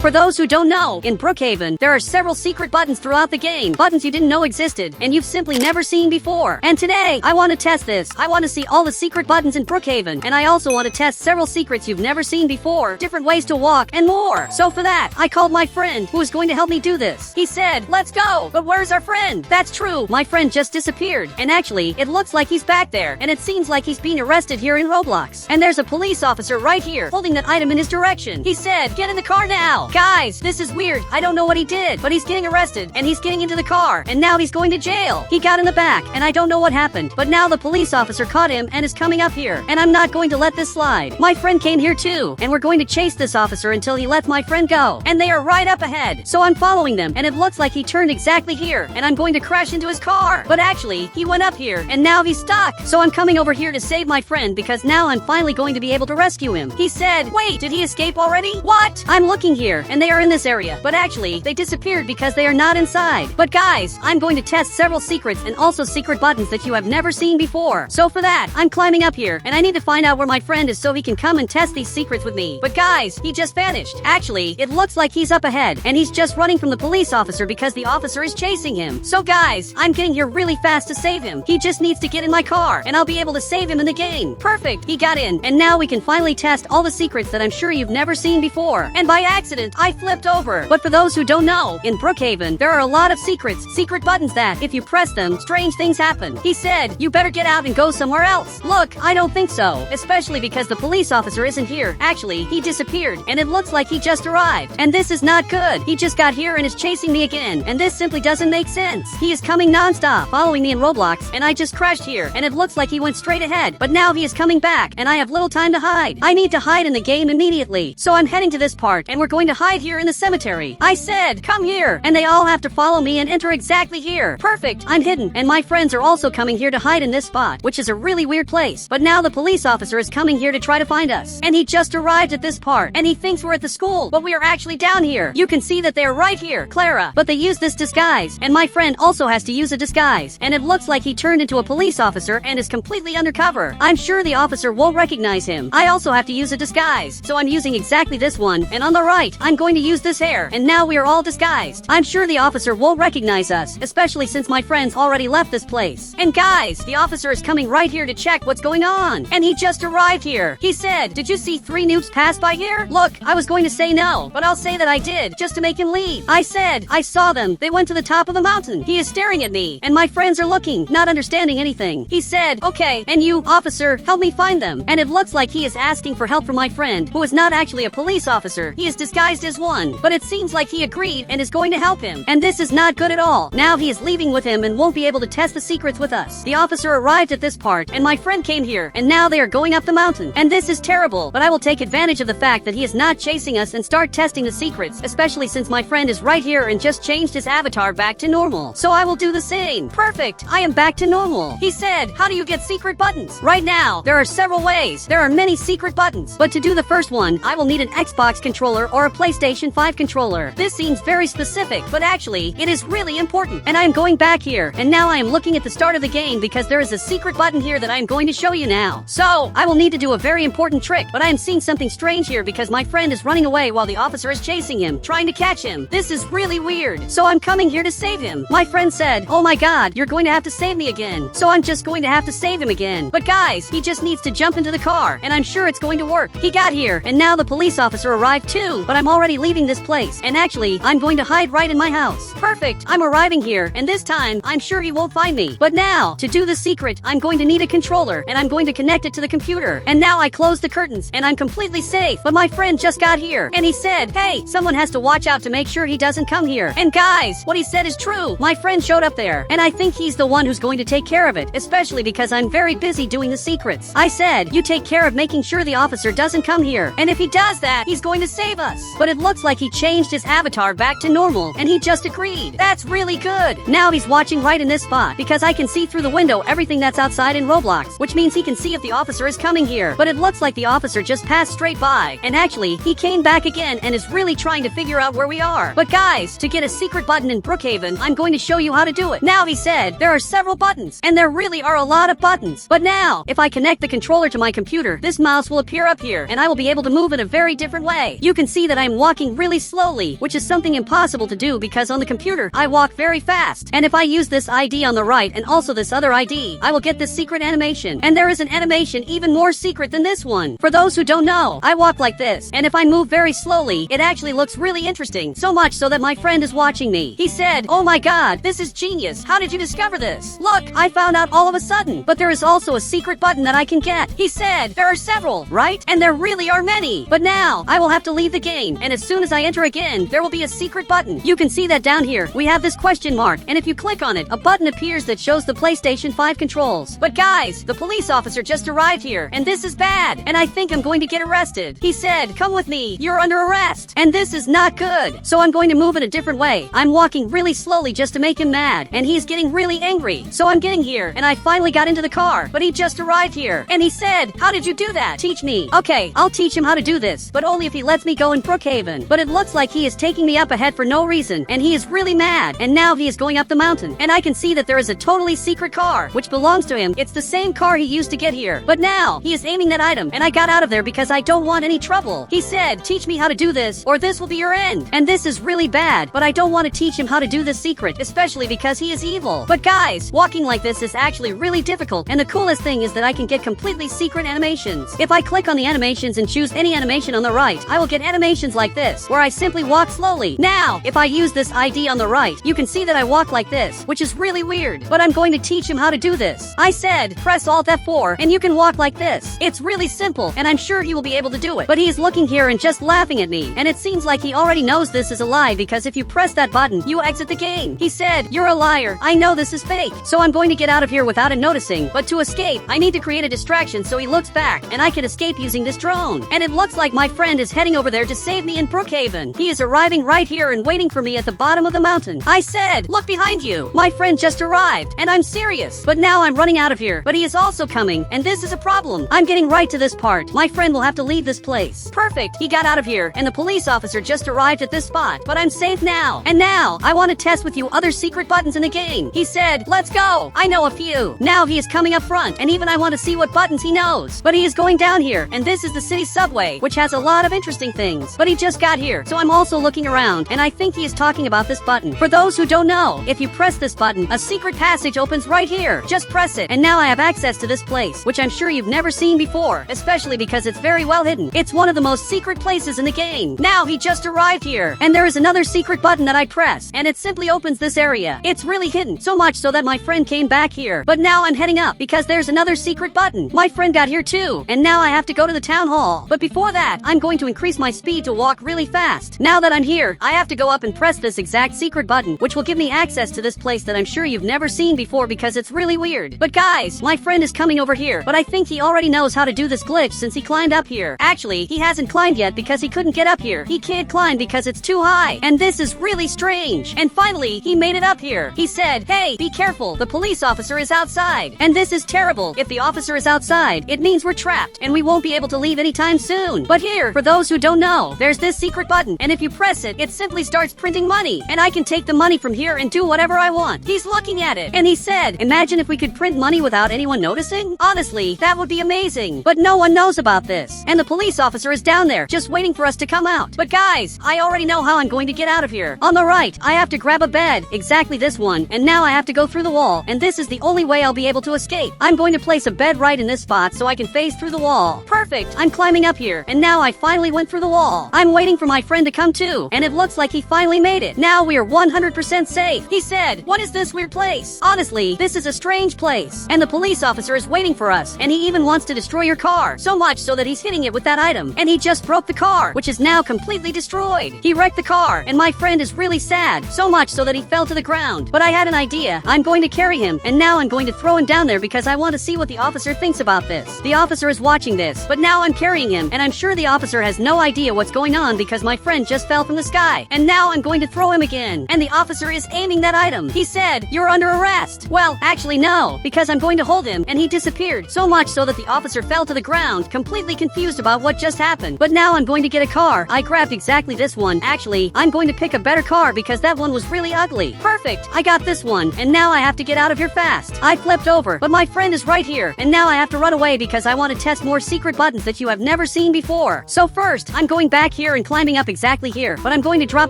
For those who don't know, in Brookhaven, there are several secret buttons throughout the game, buttons you didn't know existed, and you've simply never seen before. And today, I want to test this. I want to see all the secret buttons in Brookhaven, and I also want to test several secrets you've never seen before, different ways to walk, and more. So for that, I called my friend, who is going to help me do this. He said, let's go, but where's our friend? That's true, my friend just disappeared, and actually, it looks like he's back there, and it seems like he's being arrested here in Roblox. And there's a police officer right here, holding that item in his direction. He said, get in the car now. Guys, this is weird. I don't know what he did, but he's getting arrested, and he's getting into the car, and now he's going to jail. He got in the back, and I don't know what happened, but now the police officer caught him and is coming up here, and I'm not going to let this slide. My friend came here too, and we're going to chase this officer until he lets my friend go, and they are right up ahead. So I'm following them, and it looks like he turned exactly here, and I'm going to crash into his car. But actually, he went up here, and now he's stuck. So I'm coming over here to save my friend because now I'm finally going to be able to rescue him. He said, wait, did he escape already? What? I'm looking here, and they are in this area, but actually, they disappeared because they are not inside. But guys, I'm going to test several secrets and also secret buttons that you have never seen before. So for that, I'm climbing up here, and I need to find out where my friend is so he can come and test these secrets with me. But guys, he just vanished. Actually, it looks like he's up ahead, and he's just running from the police officer because the officer is chasing him. So guys, I'm getting here really fast to save him. He just needs to get in my car, and I'll be able to save him in the game. Perfect, he got in, and now we can finally test all the secrets that I'm sure you've never seen before. And by accident, I flipped over. But for those who don't know, in Brookhaven, there are a lot of secret buttons that, if you press them, strange things happen. He said, you better get out and go somewhere else. Look, I don't think so, especially because the police officer isn't here. Actually, he disappeared, and it looks like he just arrived. And this is not good. He just got here and is chasing me again, and this simply doesn't make sense. He is coming non-stop, following me in Roblox, and I just crashed here, and it looks like he went straight ahead. But now he is coming back, and I have little time to hide. I need to hide in the game immediately. So I'm heading to this part, and we're going to hide here in the cemetery. I said, come here, and they all have to follow me and enter exactly here. Perfect, I'm hidden, and my friends are also coming here to hide in this spot, which is a really weird place. But now the police officer is coming here to try to find us, and he just arrived at this part, and he thinks we're at the school, but we are actually down here. You can see that they are right here, Clara, but they use this disguise, and my friend also has to use a disguise, and it looks like he turned into a police officer and is completely undercover. I'm sure the officer won't recognize him. I also have to use a disguise, so I'm using exactly this one, and on the right, I'm going to use this hair, and now we are all disguised. I'm sure the officer won't recognize us, especially since my friends already left this place. And guys, the officer is coming right here to check what's going on, and he just arrived here. He said, did you see 3 noobs pass by here? Look, I was going to say no, but I'll say that I did, just to make him leave. I said, I saw them. They went to the top of the mountain. He is staring at me, and my friends are looking, not understanding anything. He said, okay, and you, officer, help me find them. And it looks like he is asking for help from my friend, who is not actually a police officer. He is disguised as one, but it seems like he agreed and is going to help him. And this is not good at all. Now he is leaving with him and won't be able to test the secrets with us. The officer arrived at this part, and my friend came here, and now they are going up the mountain. And this is terrible, but I will take advantage of the fact that he is not chasing us and start testing the secrets, especially since my friend is right here and just changed his avatar back to normal. So I will do the same. Perfect, I am back to normal. He said, how do you get secret buttons? Right now, there are several ways. There are many secret buttons, but to do the first one, I will need an Xbox controller or a PlayStation 5 controller. This seems very specific, but actually, it is really important. And I am going back here, and now I am looking at the start of the game because there is a secret button here that I am going to show you now. So, I will need to do a very important trick, but I am seeing something strange here because my friend is running away while the officer is chasing him, trying to catch him. This is really weird. So I'm coming here to save him. My friend said, oh my god, you're going to have to save me again. So I'm just going to have to save him again. But guys, he just needs to jump into the car, and I'm sure it's going to work. He got here, and now the police officer arrived too, but I'm already leaving this place, and actually, I'm going to hide right in my house. Perfect, I'm arriving here, and this time, I'm sure he won't find me. But now, to do the secret, I'm going to need a controller, and I'm going to connect it to the computer. And now I close the curtains, and I'm completely safe. But my friend just got here, and he said, hey, someone has to watch out to make sure he doesn't come here. And guys, what he said is true. My friend showed up there, and I think he's the one who's going to take care of it, especially because I'm very busy doing the secrets. I said, you take care of making sure the officer doesn't come here, and if he does that, he's going to save us. But it looks like he changed his avatar back to normal, and he just agreed. That's really good. Now he's watching right in this spot, because I can see through the window everything that's outside in Roblox, which means he can see if the officer is coming here. But it looks like the officer just passed straight by, and actually, he came back again and is really trying to figure out where we are. But guys, to get a secret button in Brookhaven, I'm going to show you how to do it. Now he said, there are several buttons, and there really are a lot of buttons. But now, if I connect the controller to my computer, this mouse will appear up here, and I will be able to move in a very different way. You can see that I am walking really slowly, which is something impossible to do because on the computer, I walk very fast. And if I use this ID on the right and also this other ID, I will get this secret animation. And there is an animation even more secret than this one. For those who don't know, I walk like this, and if I move very slowly, it actually looks really interesting. So much so that my friend is watching me. He said, "Oh my god, this is genius. How did you discover this? Look, I found out all of a sudden. But there is also a secret button that I can get." He said, "There are several, right? And there really are many. But now, I will have to leave the game, and as soon as I enter again, there will be a secret button. You can see that down here. We have this question mark, and if you click on it, a button appears that shows the PlayStation 5 controls. But guys, the police officer just arrived here, and this is bad, and I think I'm going to get arrested." He said, "Come with me. You're under arrest. And this is not good." So I'm going to move in a different way. I'm walking really slowly just to make him mad, and he's getting really angry. So I'm getting here, and I finally got into the car, but he just arrived here, and he said, "How did you do that? Teach me." Okay, I'll teach him how to do this, but only if he lets me go in Brookhaven. But it looks like he is taking me up ahead for no reason, and he is really mad, and now he is going up the mountain, and I can see that there is a totally secret car, which belongs to him. It's the same car he used to get here, but now, he is aiming that item, and I got out of there because I don't want any trouble. He said, "Teach me how to do this, or this will be your end." And this is really bad, but I don't want to teach him how to do this secret, especially because he is evil. But guys, walking like this is actually really difficult, and the coolest thing is that I can get completely secret animations. If I click on the animations and choose any animation on the right, I will get animations like this, where I simply walk slowly. Now, if I use this ID on the right, you can see that I walk like this, which is really weird, but I'm going to teach him how to do this. I said, press Alt F4, and you can walk like this. It's really simple, and I'm sure he will be able to do it. But he is looking here and just laughing at me, and it seems like he already knows this is a lie because if you press that button, you exit the game. He said, "You're a liar. I know this is fake." So I'm going to get out of here without him noticing, but to escape, I need to create a distraction so he looks back, and I can escape using this drone. And it looks like my friend is heading over there to save me in Brookhaven. He is arriving right here and waiting for me at the bottom of the mountain. I said, "Look behind you." My friend just arrived, and I'm serious. But now I'm running out of here, but he is also coming, and this is a problem. I'm getting right to this part. My friend will have to leave this place. Perfect. He got out of here, and the police officer just arrived at this spot, but I'm safe now. And now, I want to test with you other secret buttons in the game. He said, "Let's go. I know a few." Now he is coming up front, and even I want to see what buttons he knows. But he is going down here, and this is the city subway, which has a lot of interesting things. But he just got here, so I'm also looking around, and I think he is talking about this button. For those who don't know, if you press this button, a secret passage opens right here. Just press it, and now I have access to this place, which I'm sure you've never seen before, especially because it's very well hidden. It's one of the most secret places in the game. Now he just arrived here, and there is another secret button that I press, and it simply opens this area. It's really hidden, so much so that my friend came back here. But now I'm heading up, because there's another secret button. My friend got here too, and now I have to go to the town hall. But before that, I'm going to increase my speed to walk really fast. Now that I'm here, I have to go up and press this exact secret button, which will give me access to this place that I'm sure you've never seen before because it's really weird. But guys, my friend is coming over here, but I think he already knows how to do this glitch since he climbed up here. Actually, he hasn't climbed yet because he couldn't get up here. He can't climb because it's too high, and this is really strange. And finally, he made it up here. He said, "Hey, be careful, the police officer is outside." And this is terrible. If the officer is outside, it means we're trapped, and we won't be able to leave anytime soon. But here, for those who don't know, there's this secret button, and if you press it, it simply starts printing money, and I can take the money from here and do whatever I want. He's looking at it, and he said, "Imagine if we could print money without anyone noticing? Honestly, that would be amazing." But no one knows about this, and the police officer is down there, just waiting for us to come out. But guys, I already know how I'm going to get out of here. On the right, I have to grab a bed, exactly this one, and now I have to go through the wall, and this is the only way I'll be able to escape. I'm going to place a bed right in this spot so I can face through the wall. Perfect, I'm climbing up here, and now I finally went through the wall. I'm waiting for my friend to come too, and it looks like he finally made it. Now we are 100% safe. He said, "What is this weird place? Honestly, this is a strange place." And the police officer is waiting for us, and he even wants to destroy your car, so much so that he's hitting it with that item, and he just broke the car, which is now completely destroyed. He wrecked the car, and my friend is really sad, so much so that he fell to the ground. But I had an idea. I'm going to carry him, and now I'm going to throw him down there because I want to see what the officer thinks about this. The officer is watching this, but now I'm carrying him, and I'm sure the officer has no idea what's going on because my friend just fell from the sky. And now I'm going to throw him again, and the officer is aiming that item. He said, "You're under arrest." Well, actually no, because I'm going to hold him, and he disappeared, so much so that the officer fell to the ground, completely confused about what just happened. But now I'm going to get a car. I grabbed exactly this one. Actually, I'm going to pick a better car because that one was really ugly. Perfect, I got this one, and now I have to get out of here fast. I flipped over, but my friend is right here, and now I have to run away because I want to test more secret buttons that you have never seen before. So first, I'm going back here and climbing up exactly here, but I'm going to drop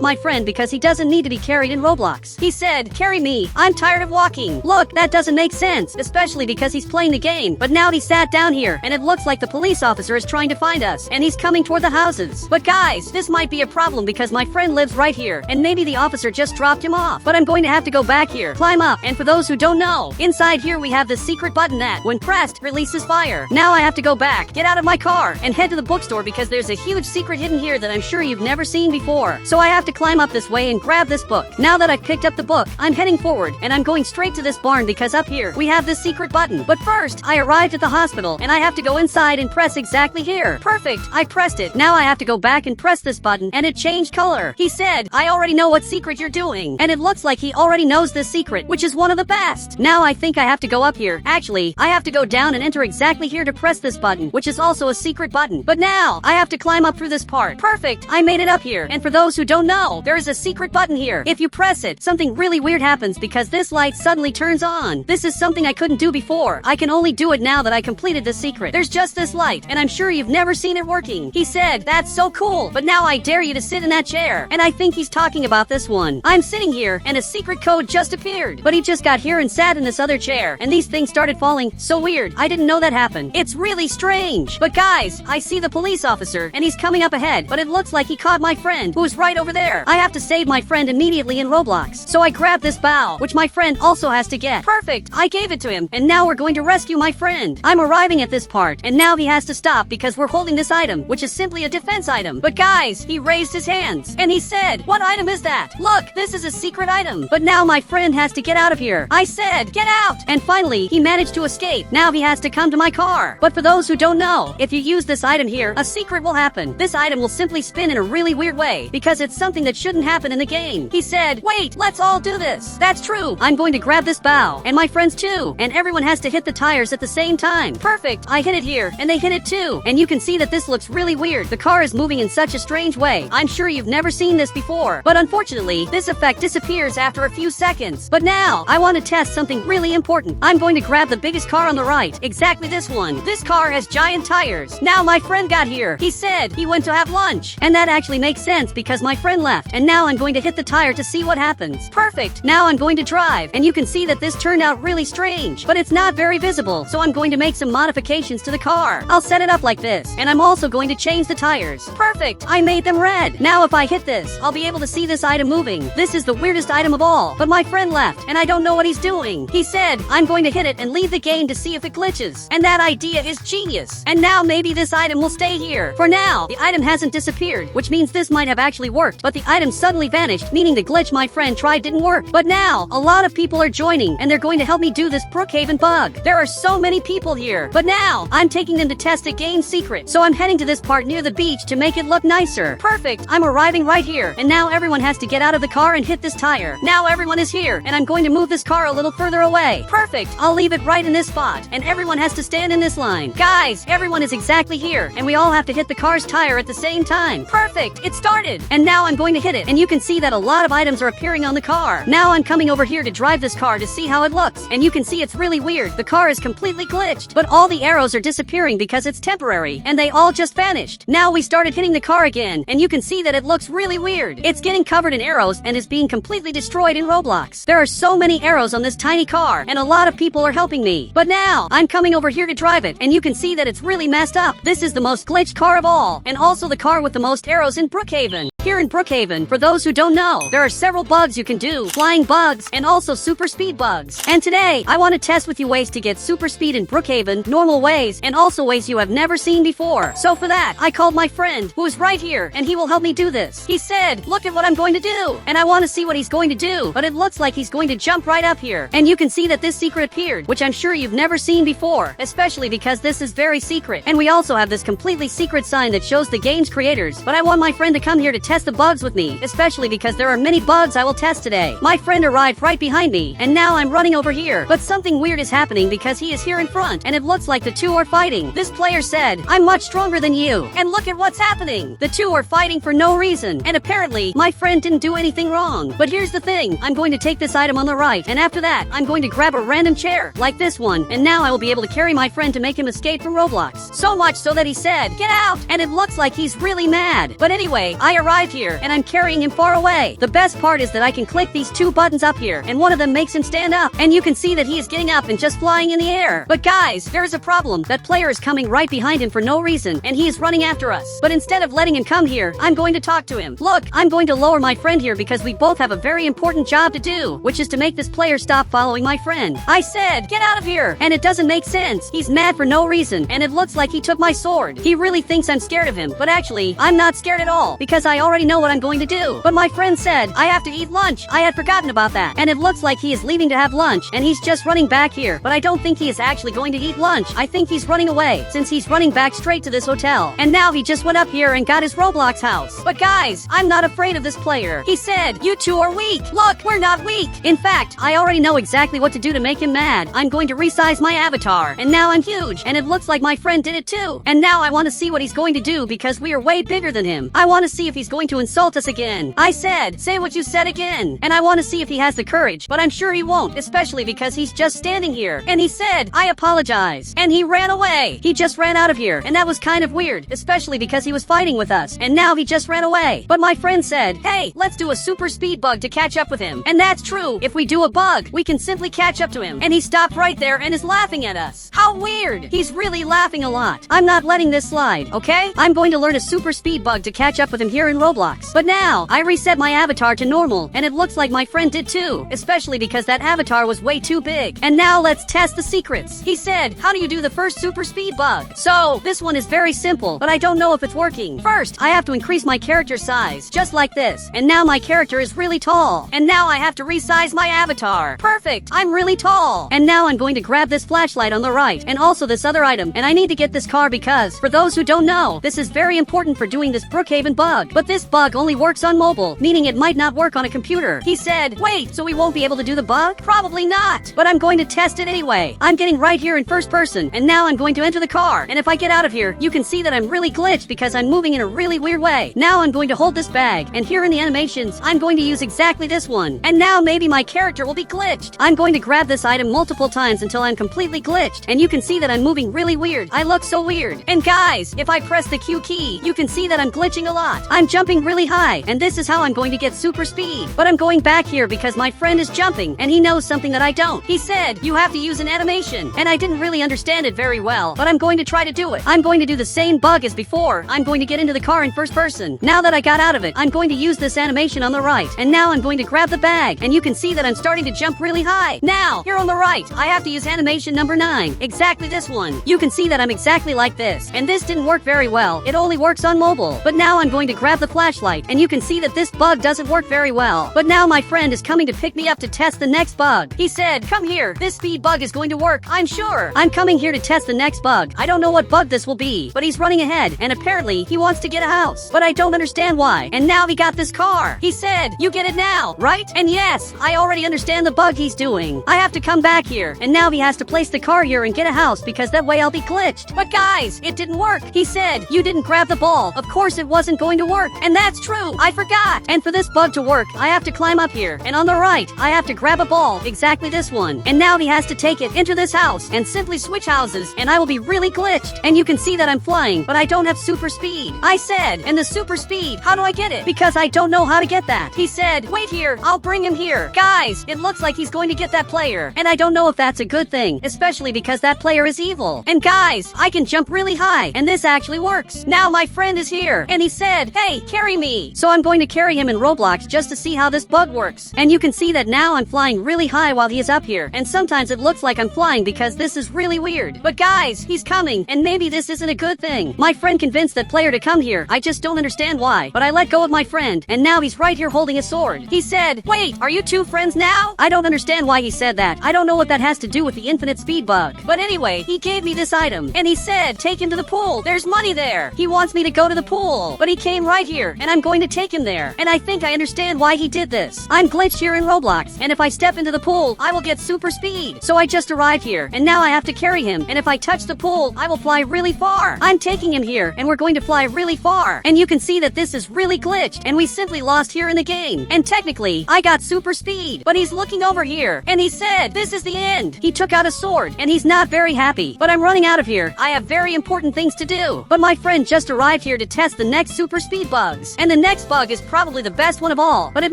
my friend because he doesn't need to be carried in Roblox. He said, carry me, I'm tired of walking. Look, that doesn't make sense, especially because he's playing the game. But now he sat down here, and it looks like the police officer is trying to find us, and he's coming toward the houses. But guys, this might be a problem because my friend lives right here, and maybe the officer just dropped him off. But I'm going to have to go back here, climb up, and for those who don't know, inside here we have this secret button that, when pressed, releases fire. Now I have to go back, get out of my car, and head to the bookstore because there's a huge secret hidden here that I'm sure you've never seen before. So I have to climb up this way and grab this book. Now that I've picked up the book, I'm heading forward, and I'm going straight to this barn because up here, we have this secret button. But first, I arrived at the hospital, and I have to go inside and press exactly here. Perfect, I pressed it. Now I have to go back and press this button, and it changed color. He said, I already know what secret you're doing. And it looks like he already knows this secret, which is one of the best. Now I think I have to go up here. Actually, I have to go down and enter exactly here to press this button, which is also a secret button. But now, I have to climb up through this part. Perfect, I made it up here. And for those who don't know, there is a secret button here. If you press it, something really weird happens because this light suddenly turns on. This is something I couldn't do before. I can only do it now that I completed the secret. There's just this light, and I'm sure you've never seen it working. He said, that's so cool, but now I dare you to sit in that chair. And I think he's talking about this one. I'm sitting here, and a secret code just appeared. But he just got here and sat in this other chair, and these things started falling. So weird. I didn't know that happened. It's really strange. But guys, I see the police officer, and he's coming up ahead, but it looks like he caught my friend, who's right over there. I have to save my friend immediately in Roblox. So I grabbed this bow, which my friend also has to get. Perfect. I gave it to him, and now we're going to rescue my friend. I'm arriving at this part, and now he has to stop because we're holding this item, which is simply a defense item. But guys, he raised his hands, and he said, what item is that? Look, this is a secret item. But now my friend has to get out of here. I said, get out! And finally, he managed to escape. Now he has to come to my car. But for those who don't know, if you use this item here, a secret will happen. This item will simply spin in a really weird way because it's something that shouldn't happen in the game. He said, wait, let's all do this. That's true. I'm going to grab this bow, and my friends too, and everyone has to hit the tires at the same time. Perfect. I hit it here, and they hit it too. And you can see that this looks really weird. The car is moving in such a strange way. I'm sure you've never seen this before. But unfortunately, this effect disappears after a few seconds. But now, I want to test something really important. I'm going to grab the biggest car on the right. Exactly this one. This car has giant tires. Now my friend got here. He said he went to have lunch. And that actually makes sense because my friend left. And now I'm going to hit the tire to see what happens. Perfect. Now I'm going to drive. And you can see that this turned out really strange. But it's not very visible. So I'm going to make some modifications to the car. I'll set it up like this. And I'm also going to change the tires. Perfect. I made them red. Now if I hit this, I'll be able to see this item moving. This is the weirdest item of all. But my friend left. And I don't know what he's doing. He said, I'm going to hit it and leave the game to see if it glitches. And that idea is genius. And now maybe this item will stay here. For now, the item hasn't disappeared, which means this might have actually worked. But the item suddenly vanished, meaning the glitch my friend tried didn't work. But now, a lot of people are joining, and they're going to help me do this Brookhaven bug. There are so many people here. But now, I'm taking them to test the game secret. So I'm heading to this part near the beach to make it look nicer. Perfect. I'm arriving right here. And now everyone has to get out of the car and hit this tire. Now everyone is here, and I'm going to move this car a little further away. Perfect. I'll leave it right in this spot, and everyone has to stand in this line. Guys, everyone is exactly here, and we all have to hit the car's tire at the same time. Perfect. It started. And now I'm going to hit it, and you can see that a lot of items are appearing on the car. Now I'm coming over here to drive this car to see how it looks, and you can see it's really weird. The car is completely glitched, but all the arrows are disappearing because it's temporary, and they all just vanished. Now we started hitting the car again, and you can see that it looks really weird. It's getting covered in arrows and is being completely destroyed in Roblox. There are so many arrows on this tiny car, and a lot of people are helping me. But now, I'm coming over here to drive it, and you can see that it's really messed up. This is the most glitched car of all, and also the car with the most arrows in Brookhaven. Here in Brookhaven, for those who don't know, there are several bugs you can do, flying bugs, and also super speed bugs. And today, I want to test with you ways to get super speed in Brookhaven, normal ways, and also ways you have never seen before. So for that, I called my friend, who is right here, and he will help me do this. He said, look at what I'm going to do, and I want to see what he's going to do, but it looks like he's going to jump right up here. And you can see that this secret appeared, which I'm sure you've never seen before, especially because this is very secret. And we also have this completely secret sign that shows the game's creators, but I want my friend to come here to test the bugs with me, especially because there are many bugs I will test today. My friend arrived right behind me, and now I'm running over here. But something weird is happening because he is here in front, and it looks like the two are fighting. This player said, "I'm much stronger than you." And look at what's happening. The two are fighting for no reason, and apparently, my friend didn't do anything wrong. But here's the thing, I'm going to take this item on the right, and after that, I'm going to grab a random chair, like this one, and now I will be able to carry my friend to make him escape from Roblox. So much so that he said, "Get out!" And it looks like he's really mad. But anyway, I arrived here, and I'm carrying him far away. The best part is that I can click these two buttons up here, and one of them makes him stand up, and you can see that he is getting up and just flying in the air. But guys, there is a problem. That player is coming right behind him for no reason, and he is running after us. But instead of letting him come here, I'm going to talk to him. Look, I'm going to lower my friend here because we both have a very important job to do, which is to make this player stop following my friend. I said, "Get out of here!" And it doesn't make sense. He's mad for no reason, and it looks like he took my sword. He really thinks I'm scared of him, but actually, I'm not scared at all, because I already know what I'm going to do. But my friend said, I have to eat lunch. I had forgotten about that. And it looks like he is leaving to have lunch, and he's just running back here. But I don't think he is actually going to eat lunch. I think he's running away, since he's running back straight to this hotel. And now he just went up here and got his Roblox house. But guys, I'm not afraid of this player. He said, "You two are weak." Look, we're not weak. In fact, I already know exactly what to do to make him mad. I'm going to resize my avatar, and now I'm huge, and it looks like my friend did it too. And now I want to see what he's going to do because we are way bigger than him. I want to see if he's going to insult us again. I said, "Say what you said again." And I want to see if he has the courage, but I'm sure he won't, especially because he's just standing here. And he said, "I apologize." And he ran away. He just ran out of here, and that was kind of weird, especially because he was fighting with us, and now he just ran away. But my friend said, "Hey, let's do a super speed bug to catch up with him." And that's true. If we do a bug, we can simply catch up to him. And he stopped right there and is laughing at us. How weird. He's really laughing a lot. I'm not letting this slide, okay? I'm going to learn a super speed bug to catch up with him here in Roblox. But now, I reset my avatar to normal, and it looks like my friend did too, especially because that avatar was way too big. And now let's test the secrets. He said, "How do you do the first super speed bug?" So, this one is very simple, but I don't know if it's working. First, I have to increase my character size, just like this. And now my character is really tall. And now I have to resize my avatar. Perfect! I'm really tall. And now I'm going to grab this flashlight on the right, and also this other item. And I need to get this car because, for those who don't know, this is very important for doing this Brookhaven bug. But this bug only works on mobile, meaning it might not work on a computer. He said, "Wait, so we won't be able to do the bug?" Probably not. But I'm going to test it anyway. I'm getting right here in first person, and now I'm going to enter the car. And if I get out of here, you can see that I'm really glitched because I'm moving in a really weird way. Now I'm going to hold this bag, and here in the animations, I'm going to use exactly this one. And now maybe my character will be glitched. I'm going to grab this item multiple times until I'm completely glitched, and you can see that I'm moving really weird. I look so weird. And guys, if I press the Q key, you can see that I'm glitching a lot. I'm jumping really high, and this is how I'm going to get super speed. But I'm going back here because my friend is jumping, and he knows something that I don't. He said, "You have to use an animation," and I didn't really understand it very well, but I'm going to try to do it. I'm going to do the same bug as before. I'm going to get into the car in first person. Now that I got out of it, I'm going to use this animation on the right, and now I'm going to grab the bag, and you can see that I'm starting to jump really high. Now, here on the right, I have to use animation number 9. Exactly this one. You can see that I'm exactly like this, and this didn't work very well. It only works on mobile. But now I'm going to grab the flashlight, and you can see that this bug doesn't work very well. But now my friend is coming to pick me up to test the next bug. He said, "Come here. This speed bug is going to work, I'm sure." I'm coming here to test the next bug. I don't know what bug this will be, but he's running ahead, and apparently he wants to get a house. But I don't understand why. And now he got this car. He said, "You get it now, right?" And yes, I already understand the bug he's doing. I have to come back here, and now he has to place the car here and get a house because that way I'll be glitched. But guys, it didn't work. He said, "You didn't grab the ball." Of course it wasn't going to work. And that's true. I forgot. And for this bug to work, I have to climb up here. And on the right, I have to grab a ball. Exactly this one. And now he has to take it into this house and simply switch houses. And I will be really glitched. And you can see that I'm flying, but I don't have super speed. I said, "And the super speed, how do I get it?" Because I don't know how to get that. He said, "Wait here. I'll bring him here." Guys, it looks like he's going to get that player. And I don't know if that's a good thing, especially because that player is evil. And guys, I can jump really high, and this actually works. Now my friend is here, and he said, "Hey, carry me." So I'm going to carry him in Roblox just to see how this bug works. And you can see that now I'm flying really high while he is up here. And sometimes it looks like I'm flying because this is really weird. But guys, he's coming, and maybe this isn't a good thing. My friend convinced that player to come here. I just don't understand why. But I let go of my friend, and now he's right here holding a sword. He said, "Wait, are you two friends now?" I don't understand why he said that. I don't know what that has to do with the infinite speed bug. But anyway, he gave me this item, and he said, "Take him to the pool. There's money there." He wants me to go to the pool. But he came right here here, and I'm going to take him there. And I think I understand why he did this. I'm glitched here in Roblox, and if I step into the pool, I will get super speed. So I just arrived here, and now I have to carry him, and if I touch the pool, I will fly really far. I'm taking him here, and we're going to fly really far. And you can see that this is really glitched, and we simply lost here in the game. And technically, I got super speed, but he's looking over here, and he said, this is the end. He took out a sword, and he's not very happy. But I'm running out of here. I have very important things to do. But my friend just arrived here to test the next super speed bugs. And the next bug is probably the best one of all, but it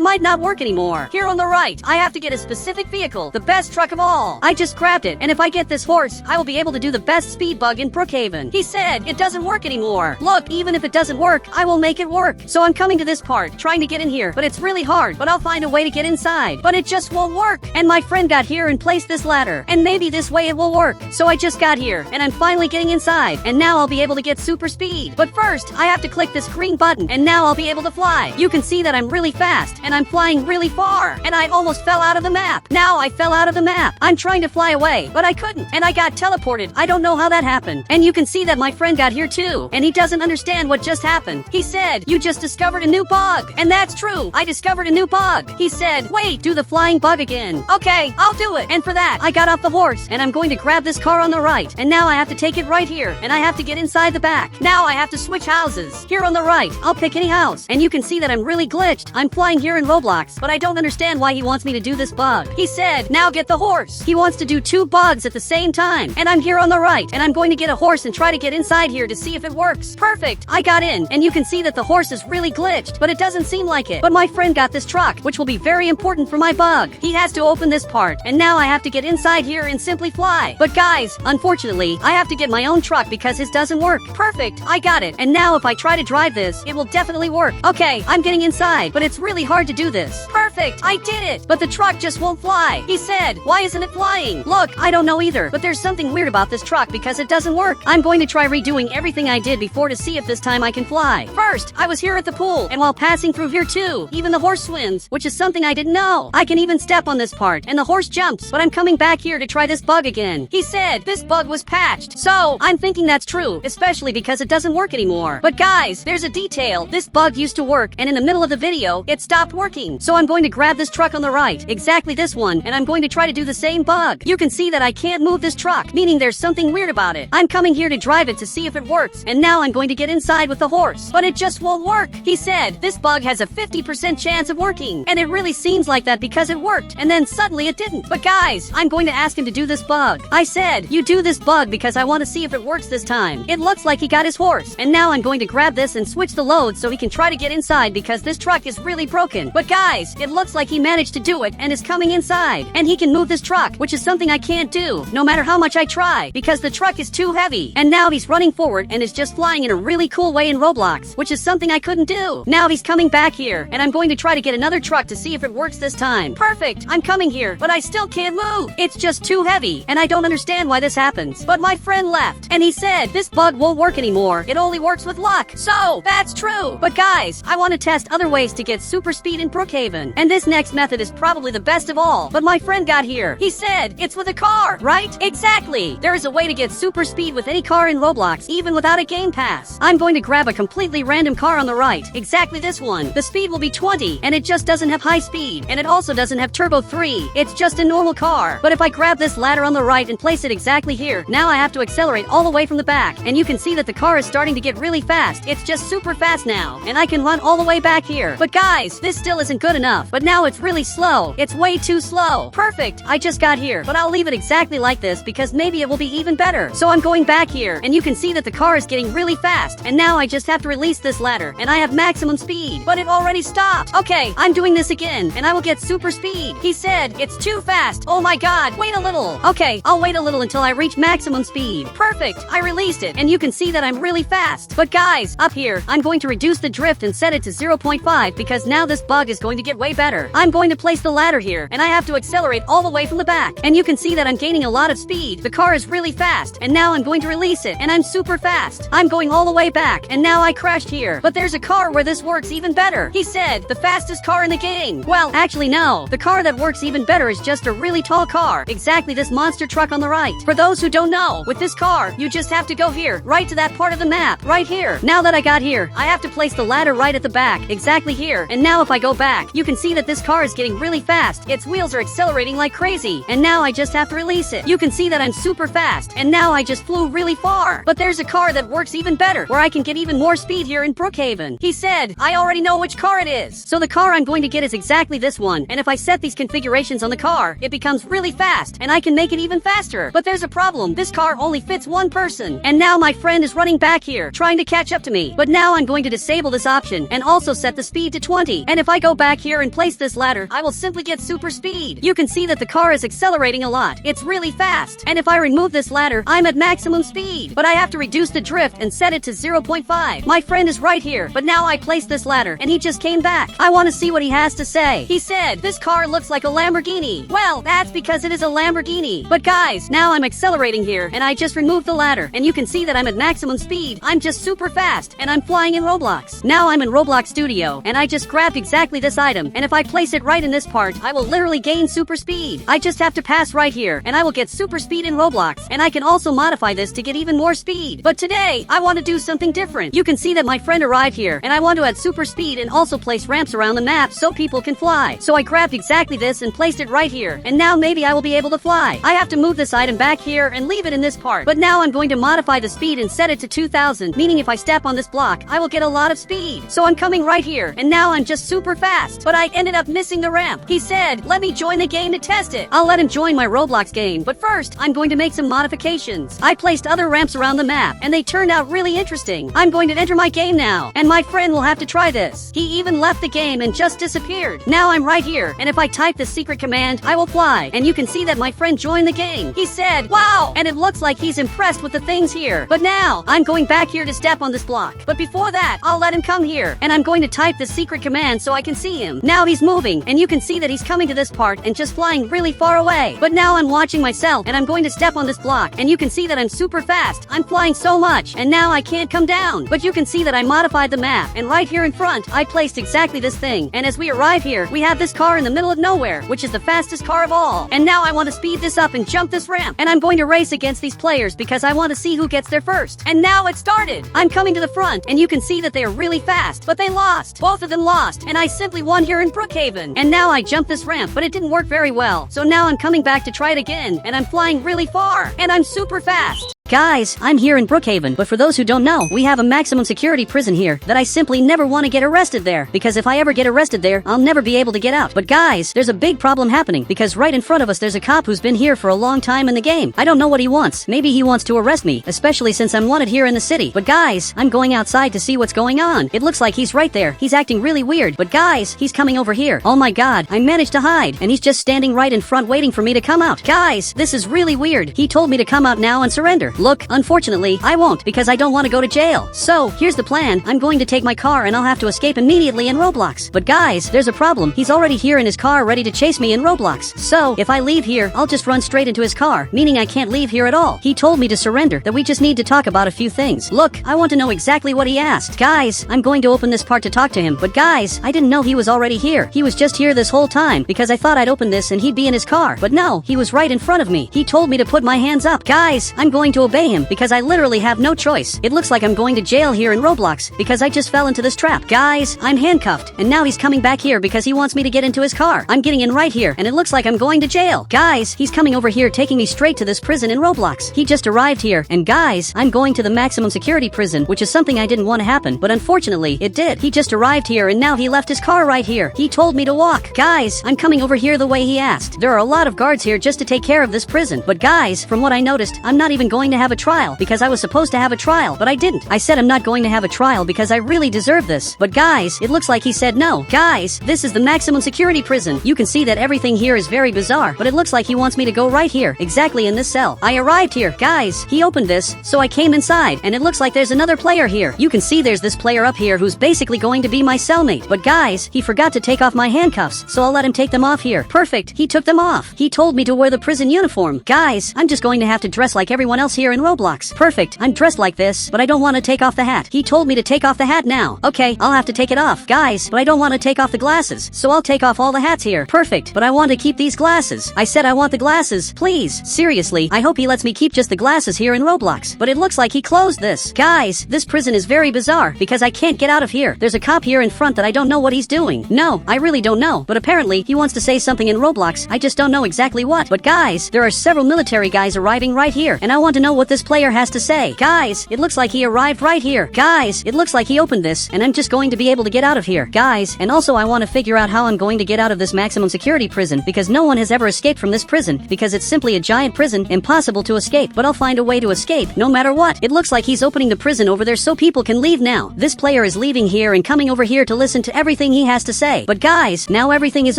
might not work anymore. Here on the right, I have to get a specific vehicle, the best truck of all. I just grabbed it, and if I get this horse, I will be able to do the best speed bug in Brookhaven. He said, it doesn't work anymore. Look, even if it doesn't work, I will make it work. So I'm coming to this part, trying to get in here, but it's really hard, but I'll find a way to get inside. But it just won't work. And my friend got here and placed this ladder, and maybe this way it will work. So I just got here, and I'm finally getting inside, and now I'll be able to get super speed. But first, I have to click this green button, and now I'll be able to fly. You can see that I'm really fast, and I'm flying really far, and I almost fell out of the map. Now I fell out of the map. I'm trying to fly away, but I couldn't, and I got teleported. I don't know how that happened. And you can see that my friend got here too, and he doesn't understand what just happened. He said, you just discovered a new bug. And that's true. I discovered a new bug. He said, wait, do the flying bug again. Okay, I'll do it. And for that, I got off the horse, and I'm going to grab this car on the right. And now I have to take it right here, and I have to get inside the back. Now I have to switch houses. Here on the right, I'll pick any house. And you can see that I'm really glitched. I'm flying here in Roblox, but I don't understand why he wants me to do this bug. He said, now get the horse. He wants to do 2 bugs at the same time. And I'm here on the right, and I'm going to get a horse and try to get inside here to see if it works. Perfect. I got in, and you can see that the horse is really glitched, but it doesn't seem like it. But my friend got this truck, which will be very important for my bug. He has to open this part, and now I have to get inside here and simply fly. But guys, unfortunately, I have to get my own truck because his doesn't work. Perfect. I got it. And now if I try to drive this, it will definitely work. Okay, I'm getting inside, but it's really hard to do this. Perfect. I did it. But the truck just won't fly. He said, why isn't it flying? Look, I don't know either, but there's something weird about this truck because it doesn't work. I'm going to try redoing everything I did before to see if this time I can fly. First, I was here at the pool, and while passing through here too, even the horse swims, which is something I didn't know. I can even step on this part, and the horse jumps, but I'm coming back here to try this bug again. He said this bug was patched, so I'm thinking that's true, especially because it doesn't work anymore. But guys, there's a detail. This bug used to work, and in the middle of the video, it stopped working. So I'm going to grab this truck on the right, exactly this one, and I'm going to try to do the same bug. You can see that I can't move this truck, meaning there's something weird about it. I'm coming here to drive it to see if it works, and now I'm going to get inside with the horse, but it just won't work. He said this bug has a 50% chance of working, and it really seems like that because it worked, and then suddenly it didn't. But guys, I'm going to ask him to do this bug. I said, you do this bug because I want to see if it works this time. It looks like he got his horse, and now I'm going to grab this and switch the load so he can try to get inside because this truck is really broken. But guys, it looks like he managed to do it and is coming inside, and he can move this truck, which is something I can't do, no matter how much I try, because the truck is too heavy. And now he's running forward and is just flying in a really cool way in Roblox, which is something I couldn't do. Now he's coming back here, and I'm going to try to get another truck to see if it works this time. Perfect. I'm coming here, but I still can't move. It's just too heavy, and I don't understand why this happens. But my friend left, and he said this bug won't work anymore. It only works with luck. So that's true. But guys, I want to test other ways to get super speed in Brookhaven, and this next method is probably the best of all. But my friend got here. He said it's with a car, right? Exactly. There is a way to get super speed with any car in Roblox, even without a game pass. I'm going to grab a completely random car on the right, exactly this one. The speed will be 20, and it just doesn't have high speed, and it also doesn't have turbo 3. It's just a normal car. But if I grab this ladder on the right and place it exactly here, now I have to accelerate all the way from the back, and you can see that the car is starting to get really fast. It's just super fast now, and I can run all the way back here. But guys, this still isn't good enough. But now it's really slow. It's way too slow. Perfect. I just got here, but I'll leave it exactly like this because maybe it will be even better. So I'm going back here, and you can see that the car is getting really fast, and now I just have to release this ladder, and I have maximum speed, but it already stopped. Okay, I'm doing this again, and I will get super speed. He said, it's too fast. Oh my god, wait a little. Okay, I'll wait a little until I reach maximum speed. Perfect, I released it, and you can see that I'm really fast. But guys, up here, I'm going to reduce the drift and set it to 0.5 because now this bug is going to get way better. I'm going to place the ladder here, and I have to accelerate all the way from the back. And you can see that I'm gaining a lot of speed. The car is really fast, and now I'm going to release it, and I'm super fast. I'm going all the way back, and now I crashed here. But there's a car where this works even better. He said, the fastest car in the game. Well, actually no. The car that works even better is just a really tall car. Exactly this monster truck on the right. For those who don't know, with this car, you just have to go here, right to that part of the map, right here. Now that I got here, I have to place the ladder right at the back, exactly here. And now if I go back, you can see that this car is getting really fast. Its wheels are accelerating like crazy. And now I just have to release it. You can see that I'm super fast. And now I just flew really far. But there's a car that works even better, where I can get even more speed here in Brookhaven. He said, I already know which car it is. So the car I'm going to get is exactly this one. And if I set these configurations on the car, it becomes really fast. And I can make it even faster. But there's a problem. This car only fits one person. And now my friend is running back here, trying to catch up to me. But now I'm going to disable this option and also set the speed to 20. And if I go back here and place this ladder, I will simply get super speed. You can see that the car is accelerating a lot. It's really fast. And if I remove this ladder, I'm at maximum speed. But I have to reduce the drift and set it to 0.5. My friend is right here. But now I placed this ladder and he just came back. I want to see what he has to say. He said, this car looks like a Lamborghini. Well, that's because it is a Lamborghini. But guys, now I'm accelerating here and I just removed the ladder. And you can see that I'm at maximum speed. I'm just super fast and I'm flying in Roblox. Now I'm in Roblox Studio and I just grabbed exactly this item. And if I place it right in this part, I will literally gain super speed. I just have to pass right here and I will get super speed in Roblox. And I can also modify this to get even more speed. But today, I want to do something different. You can see that my friend arrived here and I want to add super speed and also place ramps around the map so people can fly. So I grabbed exactly this and placed it right here. And now maybe I will be able to fly. I have to move this item back here and leave it in this part. But now I'm going to modify the speed and set it to 2000, meaning if I step on this block, I will get a lot of speed. So I'm coming right here and now I'm just super fast. But I ended up missing the ramp. He said, let me join the game to test it. I'll let him join my Roblox game. But first, I'm going to make some modifications. I placed other ramps around the map and they turned out really interesting. I'm going to enter my game now and my friend will have to try this. He even left the game and just disappeared. Now I'm right here and if I type the secret command, I will fly. And you can see that my friend joined the game. He said, wow! And it looks like he's impressed with the things here. But now, I'm going back here to step on this block. But before that, I'll let him come here. And I'm going to type the secret command so I can see him. Now he's moving and you can see that he's coming to this part and just flying really far away. But now I'm watching myself and I'm going to step on this block. And you can see that I'm super fast. I'm flying so much. And now I can't come down. But you can see that I modified the map. And right here in front, I placed exactly this thing. And as we arrive here, we have this car in the middle of nowhere, which is the fastest car of all. And now I want to speed this up and jump this ramp. And I'm going to race against these players because I want to see who gets there first. And now it started. I'm coming to the front and you can see that they are really fast, but they lost. Both of them lost. And I simply won here in Brookhaven. And now I jumped this ramp, but it didn't work very well. So now I'm coming back to try it again. And I'm flying really far. And I'm super fast. Guys, I'm here in Brookhaven, but for those who don't know, we have a maximum security prison here that I simply never want to get arrested there, because if I ever get arrested there, I'll never be able to get out. But guys, there's a big problem happening, because right in front of us there's a cop who's been here for a long time in the game. I don't know what he wants. Maybe he wants to arrest me, especially since I'm wanted here in the city. But guys, I'm going outside to see what's going on. It looks like he's right there. He's acting really weird. But guys, he's coming over here. Oh my god, I managed to hide, and he's just standing right in front waiting for me to come out. Guys, this is really weird. He told me to come out now and surrender. Look, unfortunately, I won't because I don't want to go to jail. So, here's the plan. I'm going to take my car and I'll have to escape immediately in Roblox. But guys, there's a problem. He's already here in his car ready to chase me in Roblox. So, if I leave here, I'll just run straight into his car, meaning I can't leave here at all. He told me to surrender, that we just need to talk about a few things. Look, I want to know exactly what he asked. Guys, I'm going to open this part to talk to him. But guys, I didn't know he was already here. He was just here this whole time because I thought I'd open this and he'd be in his car. But no, he was right in front of me. He told me to put my hands up. Guys, I'm going to obey him because I literally have no choice. It looks like I'm going to jail here in Roblox because I just fell into this trap. Guys, I'm handcuffed and now he's coming back here because he wants me to get into his car. I'm getting in right here and it looks like I'm going to jail. Guys, he's coming over here taking me straight to this prison in Roblox. He just arrived here and guys, I'm going to the maximum security prison, which is something I didn't want to happen, but unfortunately it did. He just arrived here and now he left his car right here. He told me to walk. Guys, I'm coming over here the way he asked. There are a lot of guards here just to take care of this prison. But guys, from what I noticed, I'm not even going to to have a trial because I was supposed to have a trial, but I didn't. I said I'm not going to have a trial because I really deserve this. But guys, it looks like he said no. Guys, this is the maximum security prison. You can see that everything here is very bizarre, but it looks like he wants me to go right here, exactly in this cell. I arrived here. Guys, he opened this, so I came inside, and it looks like there's another player here. You can see there's this player up here who's basically going to be my cellmate. But guys, he forgot to take off my handcuffs, so I'll let him take them off here. Perfect. He took them off. He told me to wear the prison uniform. Guys, I'm just going to have to dress like everyone else here in Roblox. Perfect. I'm dressed like this, but I don't want to take off the hat. He told me to take off the hat now. Okay, I'll have to take it off. Guys, but I don't want to take off the glasses, so I'll take off all the hats here. Perfect. But I want to keep these glasses. I said I want the glasses. Please. Seriously, I hope he lets me keep just the glasses here in Roblox. But it looks like he closed this. Guys, this prison is very bizarre because I can't get out of here. There's a cop here in front that I don't know what he's doing. No, I really don't know. But apparently, he wants to say something in Roblox. I just don't know exactly what. But guys, there are several military guys arriving right here, and I want to know what this player has to say. Guys, it looks like he arrived right here. Guys, it looks like he opened this, and I'm just going to be able to get out of here. Guys, and also I want to figure out how I'm going to get out of this maximum security prison because no one has ever escaped from this prison because it's simply a giant prison, impossible to escape. But I'll find a way to escape, no matter what. It looks like he's opening the prison over there so people can leave now. This player is leaving here and coming over here to listen to everything he has to say. But guys, now everything is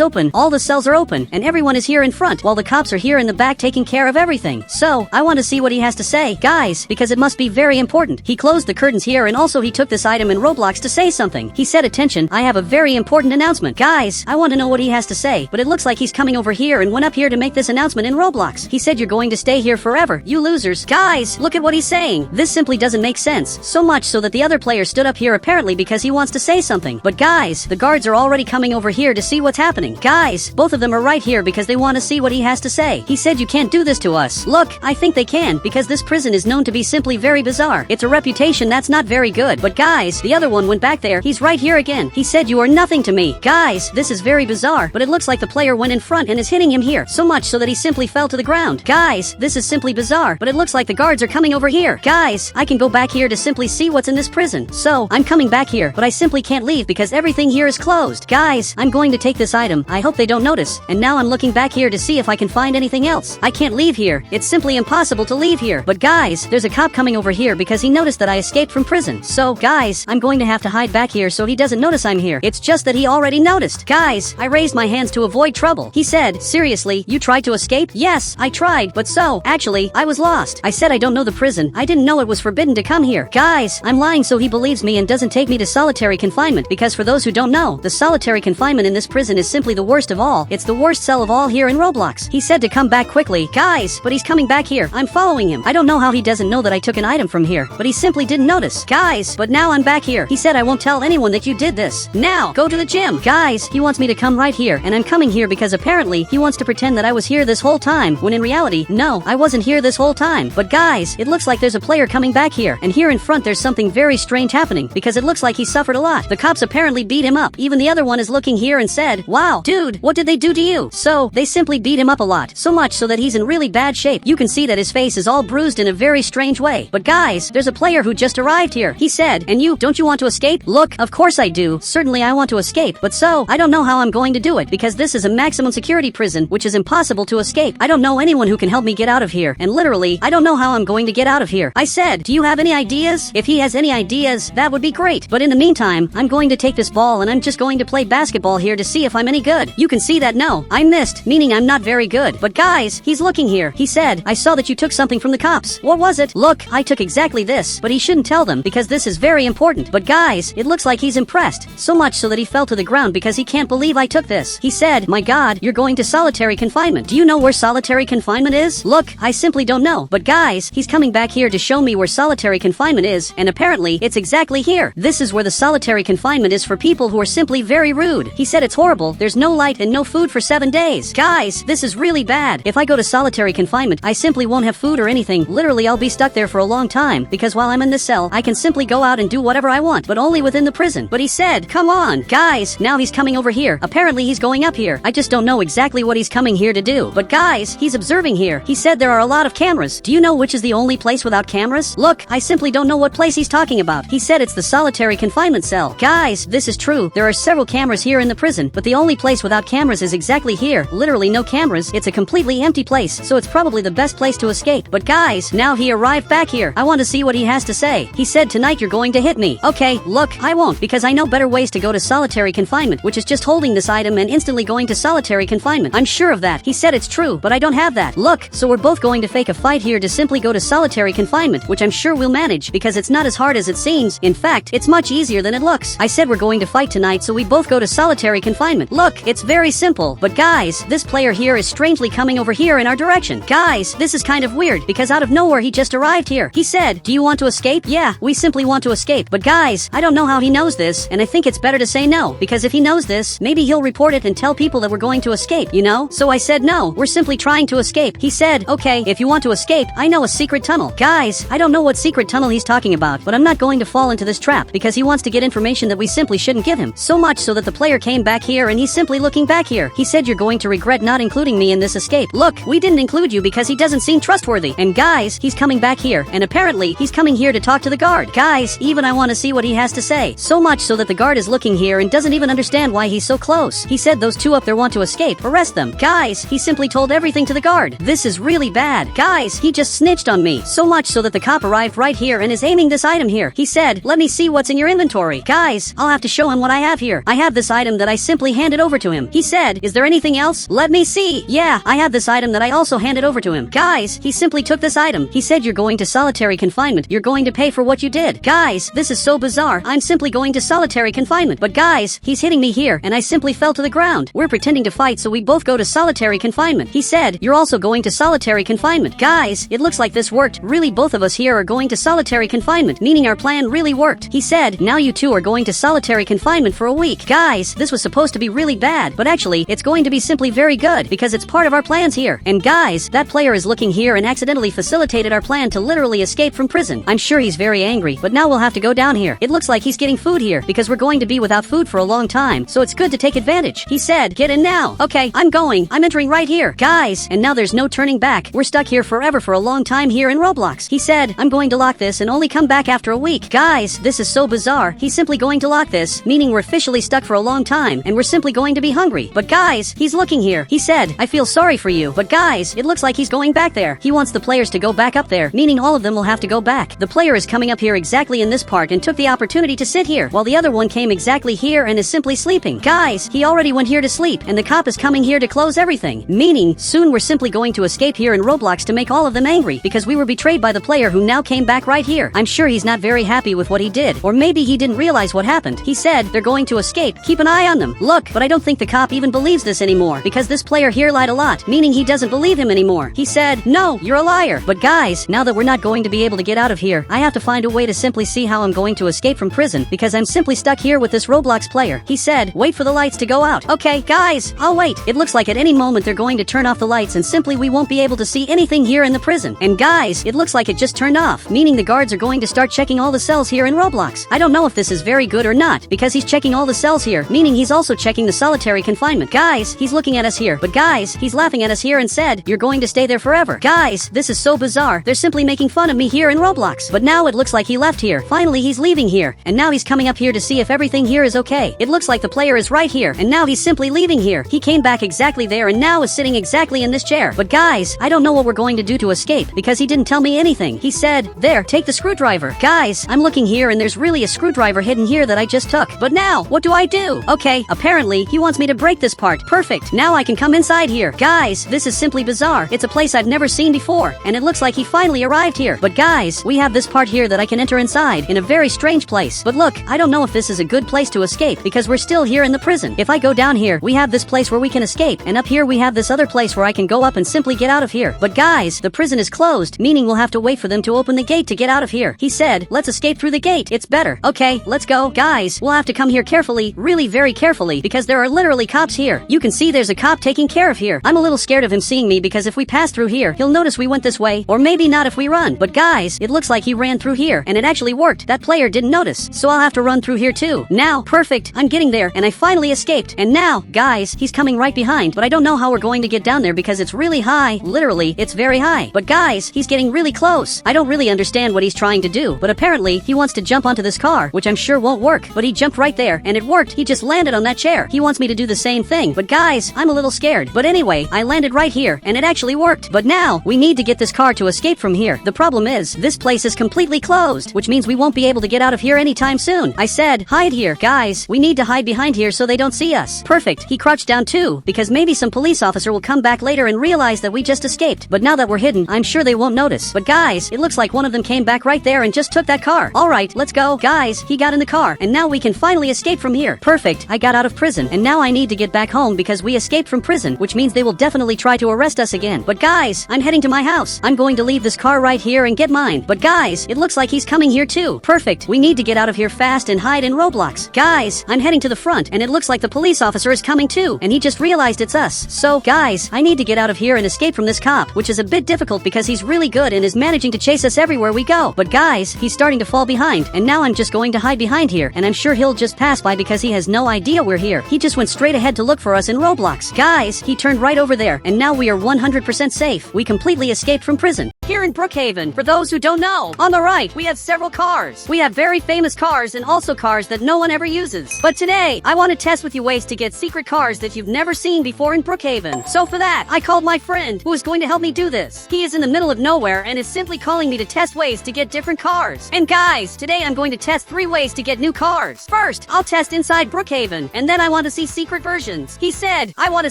open. All the cells are open, and everyone is here in front, while the cops are here in the back taking care of everything. So, I want to see what he has to say, guys, because it must be very important. He closed the curtains here, and also he took this item in Roblox to say something. He said, attention, I have a very important announcement. Guys, I want to know what he has to say, but it looks like he's coming over here and went up here to make this announcement in Roblox. He said you're going to stay here forever, you losers. Guys, look at what he's saying. This simply doesn't make sense. So much so that the other player stood up here apparently because he wants to say something. But guys, the guards are already coming over here to see what's happening. Guys, both of them are right here because they want to see what he has to say. He said you can't do this to us. Look, I think they can because this prison is known to be simply very bizarre. It's a reputation that's not very good. But guys, the other one went back there. He's right here again. He said you are nothing to me. Guys, this is very bizarre, but it looks like the player went in front and is hitting him here. So much so that he simply fell to the ground. Guys, this is simply bizarre, but it looks like the guards are coming over here. Guys, I can go back here to simply see what's in this prison. So, I'm coming back here, but I simply can't leave because everything here is closed. Guys, I'm going to take this item. I hope they don't notice. And now I'm looking back here to see if I can find anything else. I can't leave here. It's simply impossible to leave here. But guys, there's a cop coming over here because he noticed that I escaped from prison. So, guys, I'm going to have to hide back here so he doesn't notice I'm here. It's just that he already noticed. Guys, I raised my hands to avoid trouble. He said, seriously, you tried to escape? Yes, I tried, but so, actually, I was lost. I said I don't know the prison. I didn't know it was forbidden to come here. Guys, I'm lying so he believes me and doesn't take me to solitary confinement because for those who don't know, the solitary confinement in this prison is simply the worst of all. It's the worst cell of all here in Roblox. He said to come back quickly. Guys, but he's coming back here. I'm following him. I don't know how he doesn't know that I took an item from here, but he simply didn't notice. Guys, but now I'm back here. He said I won't tell anyone that you did this. Now, go to the gym. Guys, he wants me to come right here, and I'm coming here because apparently he wants to pretend that I was here this whole time, when in reality, no, I wasn't here this whole time. But guys, it looks like there's a player coming back here, and here in front there's something very strange happening, because it looks like he suffered a lot. The cops apparently beat him up. Even the other one is looking here and said, wow, dude, what did they do to you? So, they simply beat him up a lot, so much so that he's in really bad shape. You can see that his face is all bruised in a very strange way. But guys, there's a player who just arrived here. He said, and you, don't you want to escape? Look, of course I do. Certainly I want to escape, but so, I don't know how I'm going to do it, because this is a maximum security prison, which is impossible to escape. I don't know anyone who can help me get out of here, and literally, I don't know how I'm going to get out of here. I said, do you have any ideas? If he has any ideas, that would be great. But in the meantime, I'm going to take this ball and I'm just going to play basketball here to see if I'm any good. You can see that no, I missed, meaning I'm not very good. But guys, he's looking here. He said, I saw that you took something from the cops. What was it? Look, I took exactly this, but he shouldn't tell them because this is very important. But guys, it looks like he's impressed. So much so that he fell to the ground because he can't believe I took this. He said, my God, you're going to solitary confinement. Do you know where solitary confinement is? Look, I simply don't know. But guys, he's coming back here to show me where solitary confinement is, and apparently, it's exactly here. This is where the solitary confinement is for people who are simply very rude. He said it's horrible. There's no light and no food for 7 days. Guys, this is really bad. If I go to solitary confinement, I simply won't have food or anything. Literally, I'll be stuck there for a long time, because while I'm in this cell, I can simply go out and do whatever I want, but only within the prison. But he said, come on, guys, now he's coming over here. Apparently, he's going up here. I just don't know exactly what he's coming here to do. But guys, he's observing here. He said there are a lot of cameras. Do you know which is the only place without cameras? Look, I simply don't know what place he's talking about. He said it's the solitary confinement cell. Guys, this is true. There are several cameras here in the prison, but the only place without cameras is exactly here. Literally no cameras. It's a completely empty place, so it's probably the best place to escape. But guys, guys, now he arrived back here. I want to see what he has to say. He said tonight you're going to hit me. Okay, look, I won't because I know better ways to go to solitary confinement, which is just holding this item and instantly going to solitary confinement. I'm sure of that. He said it's true, but I don't have that. Look, so we're both going to fake a fight here to simply go to solitary confinement, which I'm sure we'll manage because it's not as hard as it seems. In fact, it's much easier than it looks. I said we're going to fight tonight, so we both go to solitary confinement. Look, it's very simple. But guys, this player here is strangely coming over here in our direction. Guys, this is kind of weird because out of nowhere he just arrived here. He said, "Do you want to escape?" Yeah, we simply want to escape. But guys, I don't know how he knows this, and I think it's better to say no, because if he knows this, maybe he'll report it and tell people that we're going to escape, you know? So I said no, we're simply trying to escape. He said, "Okay, if you want to escape, I know a secret tunnel." Guys, I don't know what secret tunnel he's talking about, but I'm not going to fall into this trap because he wants to get information that we simply shouldn't give him. So much so that the player came back here and he's simply looking back here. He said you're going to regret not including me in this escape. Look, we didn't include you because he doesn't seem trustworthy. And guys, he's coming back here, and apparently he's coming here to talk to the guard. Guys, even I want to see what he has to say. So much so that the guard is looking here and doesn't even understand why he's so close. He said those two up there want to escape. Arrest them. Guys, he simply told everything to the guard. This is really bad. Guys, he just snitched on me. So much so that the cop arrived right here and is aiming this item here. He said, "Let me see what's in your inventory." Guys, I'll have to show him what I have here. I have this item that I simply handed over to him. He said, "Is there anything else?" Let me see. Yeah, I have this item that I also handed over to him. Guys, he simply took this item. He said you're going to solitary confinement. You're going to pay for what you did. Guys, this is so bizarre. I'm simply going to solitary confinement. But guys, he's hitting me here and I simply fell to the ground. We're pretending to fight, so we both go to solitary confinement. He said, "You're also going to solitary confinement." Guys, it looks like this worked. Really, both of us here are going to solitary confinement, meaning our plan really worked. He said, "Now you two are going to solitary confinement for a week." Guys, this was supposed to be really bad, but actually, it's going to be simply very good because it's part of our plans here. And guys, that player is looking here and accidentally facilitated our plan to literally escape from prison. I'm sure he's very angry, but now we'll have to go down here. It looks like he's getting food here because we're going to be without food for a long time, so it's good to take advantage. He said, "Get in now." Okay, I'm going. I'm entering right here. Guys, and now there's no turning back. We're stuck here forever for a long time here in Roblox. He said, "I'm going to lock this and only come back after a week." Guys, this is so bizarre. He's simply going to lock this, meaning we're officially stuck for a long time and we're simply going to be hungry. But guys, he's looking here. He said, "I feel sorry for you." But guys, it looks like he's going back there. He wants the players to go back up there, meaning all of them will have to go back. The player is coming up here exactly in this part and took the opportunity to sit here, while the other one came exactly here and is simply sleeping. Guys, he already went here to sleep, and the cop is coming here to close everything, meaning soon we're simply going to escape here in Roblox to make all of them angry because we were betrayed by the player who now came back right here. I'm sure he's not very happy with what he did, or maybe he didn't realize what happened. He said they're going to escape. Keep an eye on them. Look, but I don't think the cop even believes this anymore because this player here lied a lot, meaning he doesn't believe him anymore. He said, "No, you're a liar." But guys, now that we're not going to be able to get out of here, I have to find a way to simply see how I'm going to escape from prison because I'm simply stuck here with this Roblox player. He said, "Wait for the lights to go out." Okay, guys, I'll wait. It looks like at any moment they're going to turn off the lights and simply we won't be able to see anything here in the prison. And guys, it looks like it just turned off, meaning the guards are going to start checking all the cells here in Roblox. I don't know if this is very good or not because he's checking all the cells here, meaning he's also checking the solitary confinement. Guys, he's looking at us here, but guys, he's laughing at us here and said, "You're going to stay there forever." Guys, this is so bizarre. They're simply making fun of me here in Roblox. But now it looks like he left here. Finally, he's leaving here. And now he's coming up here to see if everything here is okay. It looks like the player is right here, and now he's simply leaving here. He came back exactly there and now is sitting exactly in this chair. But guys, I don't know what we're going to do to escape because he didn't tell me anything. He said, "There, take the screwdriver." Guys, I'm looking here and there's really a screwdriver hidden here that I just took. But now, what do I do? Okay, apparently, he wants me to break this part. Perfect. Now I can come inside here. Guys, this is simply bizarre. It's a place I've never seen before, and it looks like he finally arrived here. But guys, we have this part here that I can enter inside in a very strange place. But look, I don't know if this is a good place to escape because we're still here in the prison. If I go down here, we have this place where we can escape, and up here we have this other place where I can go up and simply get out of here. But guys, the prison is closed, meaning we'll have to wait for them to open the gate to get out of here. He said, "Let's escape through the gate. It's better." Okay, let's go. Guys, we'll have to come here carefully, really very carefully, because there are literally cops here. You can see there's a cop taking care of here. I'm a little scared of him seeing me because if we pass through here, he'll notice we went this way, or maybe not if we run. But guys, it looks like he ran through here, and it actually worked. That player didn't notice, so I'll have to run through here too. Now, perfect, I'm getting there, and I finally escaped. And now, guys, he's coming right behind, but I don't know how we're going to get down there because it's really high. Literally, it's very high. But guys, he's getting really close. I don't really understand what he's trying to do, but apparently, he wants to jump onto this car, which I'm sure won't work. But he jumped right there, and it worked. He just landed on that chair. He wants me to do the same thing, but guys, I'm a little scared. But anyway, I landed right here, and it actually worked. But now, we need to get this this car to escape from here. The problem is, this place is completely closed, which means we won't be able to get out of here anytime soon. I said, hide here. Guys, we need to hide behind here so they don't see us. Perfect. He crouched down too, because maybe some police officer will come back later and realize that we just escaped. But now that we're hidden, I'm sure they won't notice. But guys, it looks like one of them came back right there and just took that car. Alright, let's go. Guys, he got in the car, and now we can finally escape from here. Perfect. I got out of prison, and now I need to get back home because we escaped from prison, which means they will definitely try to arrest us again. But guys, I'm heading to my house. I'm going to leave this car right here and get mine. But guys, it looks like he's coming here too. Perfect. We need to get out of here fast and hide in Roblox. Guys, I'm heading to the front, and it looks like the police officer is coming too, and he just realized it's us. So, guys, I need to get out of here and escape from this cop, which is a bit difficult because he's really good and is managing to chase us everywhere we go. But guys, he's starting to fall behind, and now I'm just going to hide behind here, and I'm sure he'll just pass by because he has no idea we're here. He just went straight ahead to look for us in Roblox. Guys, he turned right over there, and now we are 100% safe. We completely escaped from prison. Here in Brookhaven, for those who don't know, on the right, we have several cars. We have very famous cars and also cars that no one ever uses. But today, I want to test with you ways to get secret cars that you've never seen before in Brookhaven. So for that, I called my friend, who is going to help me do this. He is in the middle of nowhere and is simply calling me to test ways to get different cars. And guys, today I'm going to test 3 ways to get new cars. First, I'll test inside Brookhaven, and then I want to see secret versions. He said, I want a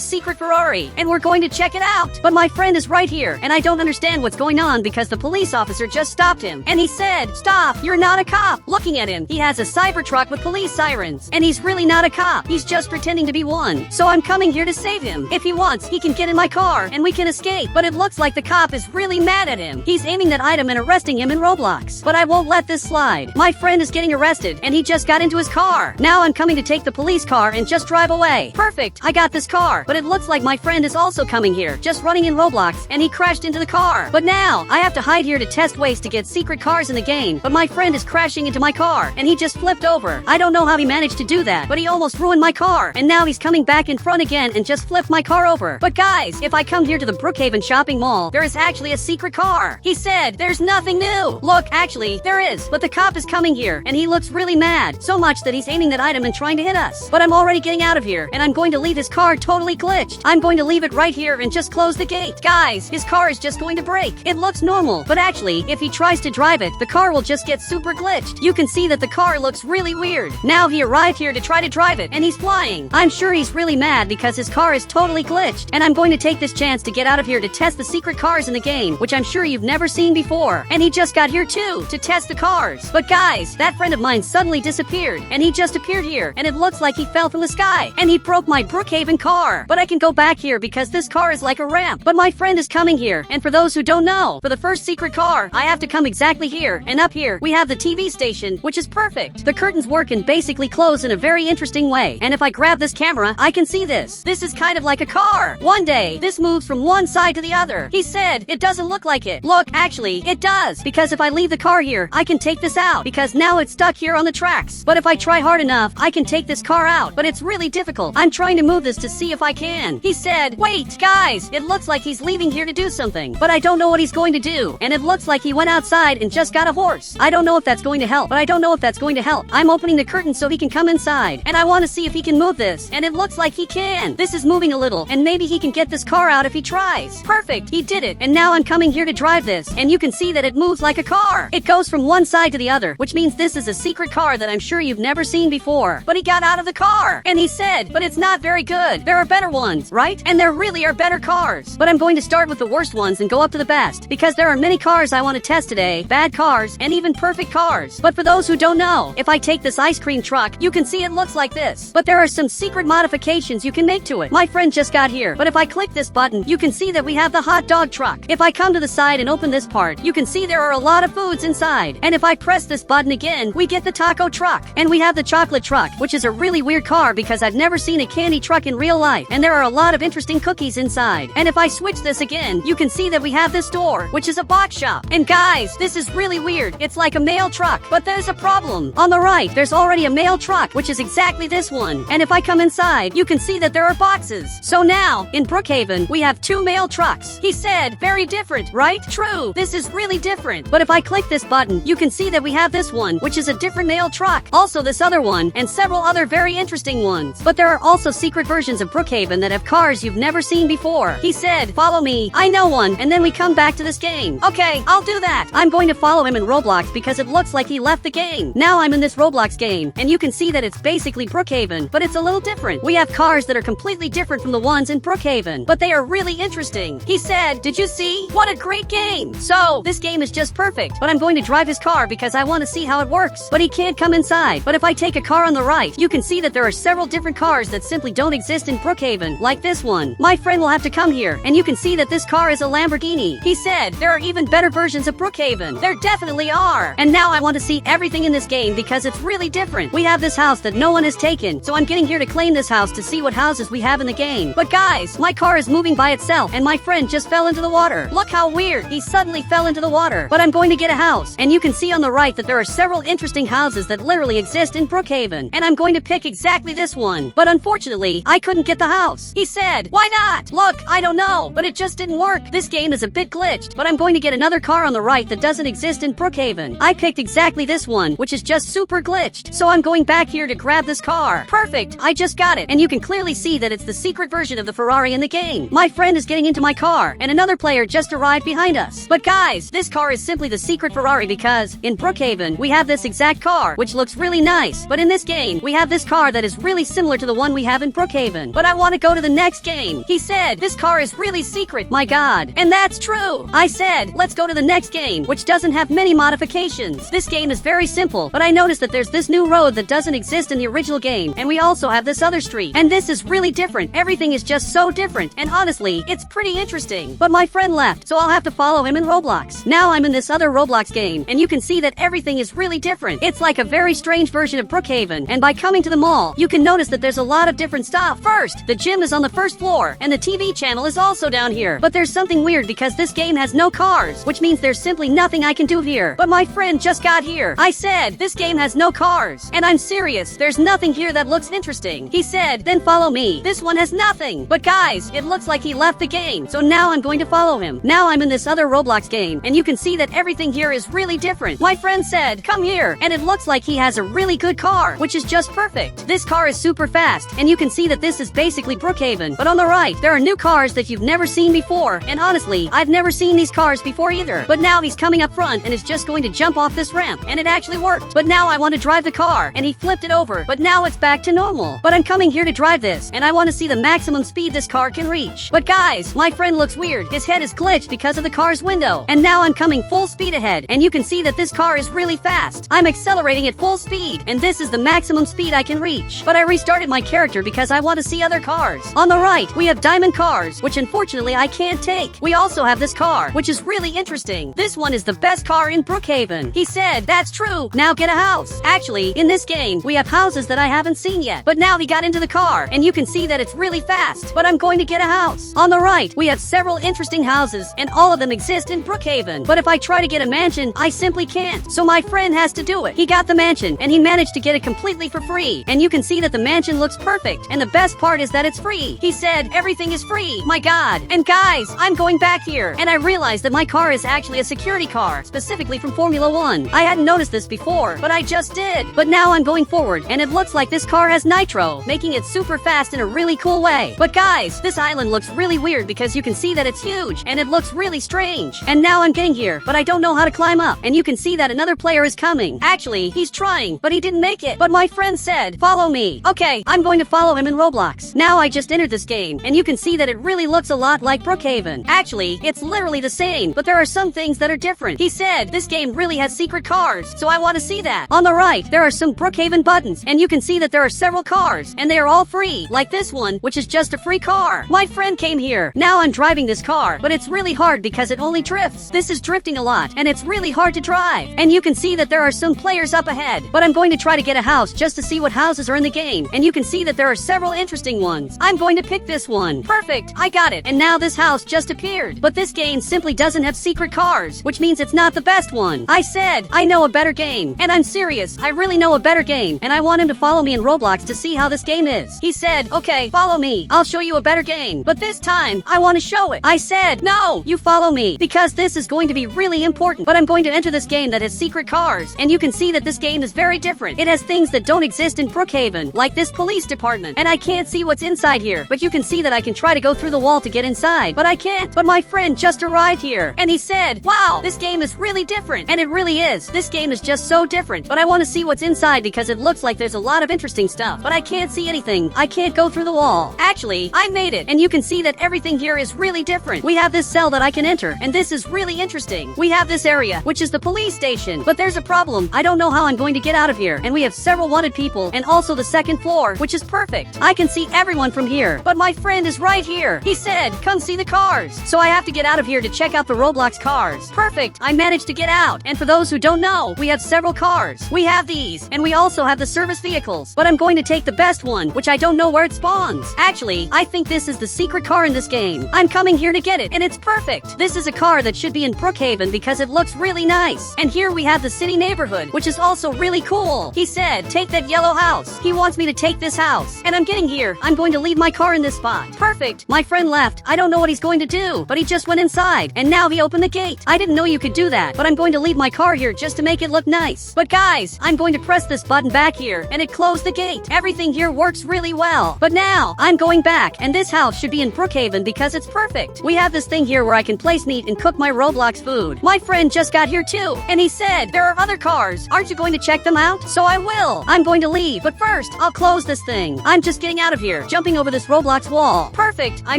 secret Ferrari, and we're going to check it out. But my friend is right here, and I don't understand what's going on because the police officer just stopped him. And he said, stop, you're not a cop. Looking at him, he has a cyber truck with police sirens, and he's really not a cop. He's just pretending to be one. So I'm coming here to save him. If he wants, he can get in my car, and we can escape. But it looks like the cop is really mad at him. He's aiming that item and arresting him in Roblox. But I won't let this slide. My friend is getting arrested, and he just got into his car. Now I'm coming to take the police car and just drive away. Perfect, I got this car. But it looks like my friend is also coming here, just running in Roblox, and he crashed into the car. But now, I have to hide here to test ways to get secret cars in the game. But my friend is crashing into my car, and he just flipped over. I don't know how he managed to do that, but he almost ruined my car. And now he's coming back in front again and just flipped my car over. But guys, if I come here to the Brookhaven shopping mall, there is actually a secret car. He said, there's nothing new. Look, actually, there is. But the cop is coming here, and he looks really mad. So much that he's aiming that item and trying to hit us. But I'm already getting out of here, and I'm going to leave his car totally glitched. I'm going to leave it right here and just close the gate. Guys, his car is just going to break. It looks normal, but actually, if he tries to drive it, the car will just get super glitched. You can see that the car looks really weird. Now he arrived here to try to drive it, and he's flying. I'm sure he's really mad because his car is totally glitched, and I'm going to take this chance to get out of here to test the secret cars in the game, which I'm sure you've never seen before. And he just got here too, to test the cars. But guys, that friend of mine suddenly disappeared, and he just appeared here, and it looks like he fell from the sky, and he broke my Brookhaven car. But I can go back here because this car is like a ramp. But my friend is coming here, and for those who don't know, for the first secret car, I have to come exactly here, and up here, we have the TV station, which is perfect. The curtains work and basically close in a very interesting way, and if I grab this camera, I can see this. This is kind of like a car. One day, this moves from one side to the other. He said, it doesn't look like it. Look, actually, it does, because if I leave the car here, I can take this out, because now it's stuck here on the tracks. But if I try hard enough, I can take this car out, but it's really difficult. I'm trying to move this to see if I can. He said, wait, guys, it looks like he's leaving here to do something, but I don't know what he's going to do, and it looks like he went outside and just got a horse. I don't know if that's going to help, but I don't know if that's going to help. I'm opening the curtain so he can come inside, and I want to see if he can move this, and it looks like he can. This is moving a little, and maybe he can get this car out if he tries. Perfect, he did it, and now I'm coming here to drive this, and you can see that it moves like a car. It goes from one side to the other, which means this is a secret car that I'm sure you've never seen before. But he got out of the car, and he said, but it's not very good. There are better ones, right? And there really are better cars. But I'm going to start with the worst ones and go up to the best, because there are many cars I want to test today, bad cars, and even perfect cars. But for those who don't know, if I take this ice cream truck, you can see it looks like this. But there are some secret modifications you can make to it. My friend just got here, but if I click this button, you can see that we have the hot dog truck. If I come to the side and open this part, you can see there are a lot of foods inside. And if I press this button again, we get the taco truck. And we have the chocolate truck, which is a really weird car because I've never seen a candy truck in real life. And there are a lot of interesting cookies inside. And if I switch this again, you can see that we have this door, which is a box shop. And guys, this is really weird. It's like a mail truck, but there's a problem. On the right, there's already a mail truck, which is exactly this one. And if I come inside, you can see that there are boxes. So now, in Brookhaven, we have 2 mail trucks. He said, very different, right? True, this is really different. But if I click this button, you can see that we have this one, which is a different mail truck. Also this other one, and several other very interesting ones. But there are also secret versions of Brookhaven that have cars you've never seen before. He said, follow me. I know one. And then we come back to the this game. Okay, I'll do that. I'm going to follow him in Roblox because it looks like he left the game. Now I'm in this Roblox game, and you can see that it's basically Brookhaven, but it's a little different. We have cars that are completely different from the ones in Brookhaven, but they are really interesting. He said, did you see? What a great game. So, this game is just perfect, but I'm going to drive his car because I want to see how it works. But he can't come inside. But if I take a car on the right, you can see that there are several different cars that simply don't exist in Brookhaven, like this one. My friend will have to come here, and you can see that this car is a Lamborghini. He said, there are even better versions of Brookhaven. There definitely are. And now I want to see everything in this game because it's really different. We have this house that no one has taken, so I'm getting here to claim this house to see what houses we have in the game. But guys, my car is moving by itself, and my friend just fell into the water. Look how weird. He suddenly fell into the water. But I'm going to get a house, and you can see on the right that there are several interesting houses that literally exist in Brookhaven, and I'm going to pick exactly this one. But unfortunately, I couldn't get the house. He said, why not? Look, I don't know, but it just didn't work. This game is a bit glitched, but I'm going to get another car on the right that doesn't exist in Brookhaven. I picked exactly this one, which is just super glitched. So I'm going back here to grab this car. Perfect, I just got it, and you can clearly see that it's the secret version of the Ferrari in the game. My friend is getting into my car, and another player just arrived behind us. But guys, this car is simply the secret Ferrari because in Brookhaven, we have this exact car, which looks really nice. But in this game, we have this car that is really similar to the one we have in Brookhaven. But I want to go to the next game. He said, this car is really secret, my god. And that's true. I said, let's go to the next game, which doesn't have many modifications. This game is very simple, but I noticed that there's this new road that doesn't exist in the original game, and we also have this other street. And this is really different. Everything is just so different, and honestly, it's pretty interesting. But my friend left, so I'll have to follow him in Roblox. Now I'm in this other Roblox game, and you can see that everything is really different. It's like a very strange version of Brookhaven, and by coming to the mall, you can notice that there's a lot of different stuff. First, the gym is on the first floor, and the TV channel is also down here. But there's something weird because this game has no cars, which means there's simply nothing I can do here. But my friend just got here. I said, this game has no cars. And I'm serious, there's nothing here that looks interesting. He said, then follow me. This one has nothing. But guys, it looks like he left the game, so now I'm going to follow him. Now I'm in this other Roblox game, and you can see that everything here is really different. My friend said, come here, and it looks like he has a really good car, which is just perfect. This car is super fast, and you can see that this is basically Brookhaven. But on the right, there are new cars that you've never seen before, and honestly, I've never seen these cars before either. But now he's coming up front and is just going to jump off this ramp, and it actually worked. But now I want to drive the car, and he flipped it over, but now it's back to normal. But I'm coming here to drive this, and I want to see the maximum speed this car can reach. But guys, my friend looks weird. His head is glitched because of the car's window. And now I'm coming full speed ahead, and you can see that this car is really fast. I'm accelerating at full speed, and this is the maximum speed I can reach. But I restarted my character because I want to see other cars. On the right, we have diamond cars, which unfortunately I can't take. We also have this car, which is really interesting. This one is the best car in Brookhaven. He said, that's true. Now get a house. Actually, in this game, we have houses that I haven't seen yet. But now he got into the car, and you can see that it's really fast. But I'm going to get a house. On the right, we have several interesting houses, and all of them exist in Brookhaven. But if I try to get a mansion, I simply can't. So my friend has to do it. He got the mansion, and he managed to get it completely for free. And you can see that the mansion looks perfect. And the best part is that it's free. He said, everything is free. My god. And guys, I'm going back here, and I realized that my car is actually a security car, specifically from Formula 1. I hadn't noticed this before, but I just did. But now I'm going forward, and it looks like this car has nitro, making it super fast in a really cool way. But guys, this island looks really weird because you can see that it's huge, and it looks really strange. And now I'm getting here, but I don't know how to climb up, and you can see that another player is coming. Actually, he's trying, but he didn't make it. But my friend said, follow me. Okay, I'm going to follow him in Roblox. Now I just entered this game, and you can see that it really looks a lot like Brookhaven. Actually, it's literally the same, but there are some things that are different. He said, this game really has secret cars, so I want to see that. On the right, there are some Brookhaven buttons, and you can see that there are several cars, and they are all free, like this one, which is just a free car. My friend came here. Now I'm driving this car, but it's really hard because it only drifts. This is drifting a lot, and it's really hard to drive. And you can see that there are some players up ahead, but I'm going to try to get a house just to see what houses are in the game, and you can see that there are several interesting ones. I'm going to pick this one. Perfect, I got it. And now this house just appeared. But this game simply doesn't have secret cars, which means it's not the best one. I said, I know a better game. And I'm serious, I really know a better game, and I want him to follow me in Roblox to see how this game is. He said, okay, follow me. I'll show you a better game. But this time, I want to show it. I said, no, you follow me, because this is going to be really important. But I'm going to enter this game that has secret cars, and you can see that this game is very different. It has things that don't exist in Brookhaven, like this police department. And I can't see what's inside here, but you can see that I can try to go through the wall to get inside, but I can't. But my friend just arrived. arrived here, and he said, wow, this game is really different. And it really is. This game is just so different. But I want to see what's inside because it looks like there's a lot of interesting stuff. But I can't see anything. I can't go through the wall. Actually, I made it. And you can see that everything here is really different. We have this cell that I can enter, and this is really interesting. We have this area, which is the police station. But there's a problem. I don't know how I'm going to get out of here. And we have several wanted people, and also the second floor, which is perfect. I can see everyone from here. But my friend is right here. He said, come see the cars. So I have to get out of here to check out the Roblox cars. Perfect. I managed to get out. And for those who don't know, we have several cars. We have these, and we also have the service vehicles. But I'm going to take the best one, which I don't know where it spawns. Actually, I think this is the secret car in this game. I'm coming here to get it, and it's perfect. This is a car that should be in Brookhaven because it looks really nice. And here we have the city neighborhood, which is also really cool. He said, take that yellow house. He wants me to take this house. And I'm getting here. I'm going to leave my car in this spot. Perfect. My friend left. I don't know what he's going to do, but he just went inside, and now he opened the gate. I didn't know you could do that, but I'm going to leave my car here just to make it look nice. But guys, I'm going to press this button back here, and it closed the gate. Everything here works really well. But now, I'm going back, and this house should be in Brookhaven because it's perfect. We have this thing here where I can place meat and cook my Roblox food. My friend just got here too, and he said, there are other cars. Aren't you going to check them out? So I will. I'm going to leave, but first, I'll close this thing. I'm just getting out of here, jumping over this Roblox wall. Perfect. I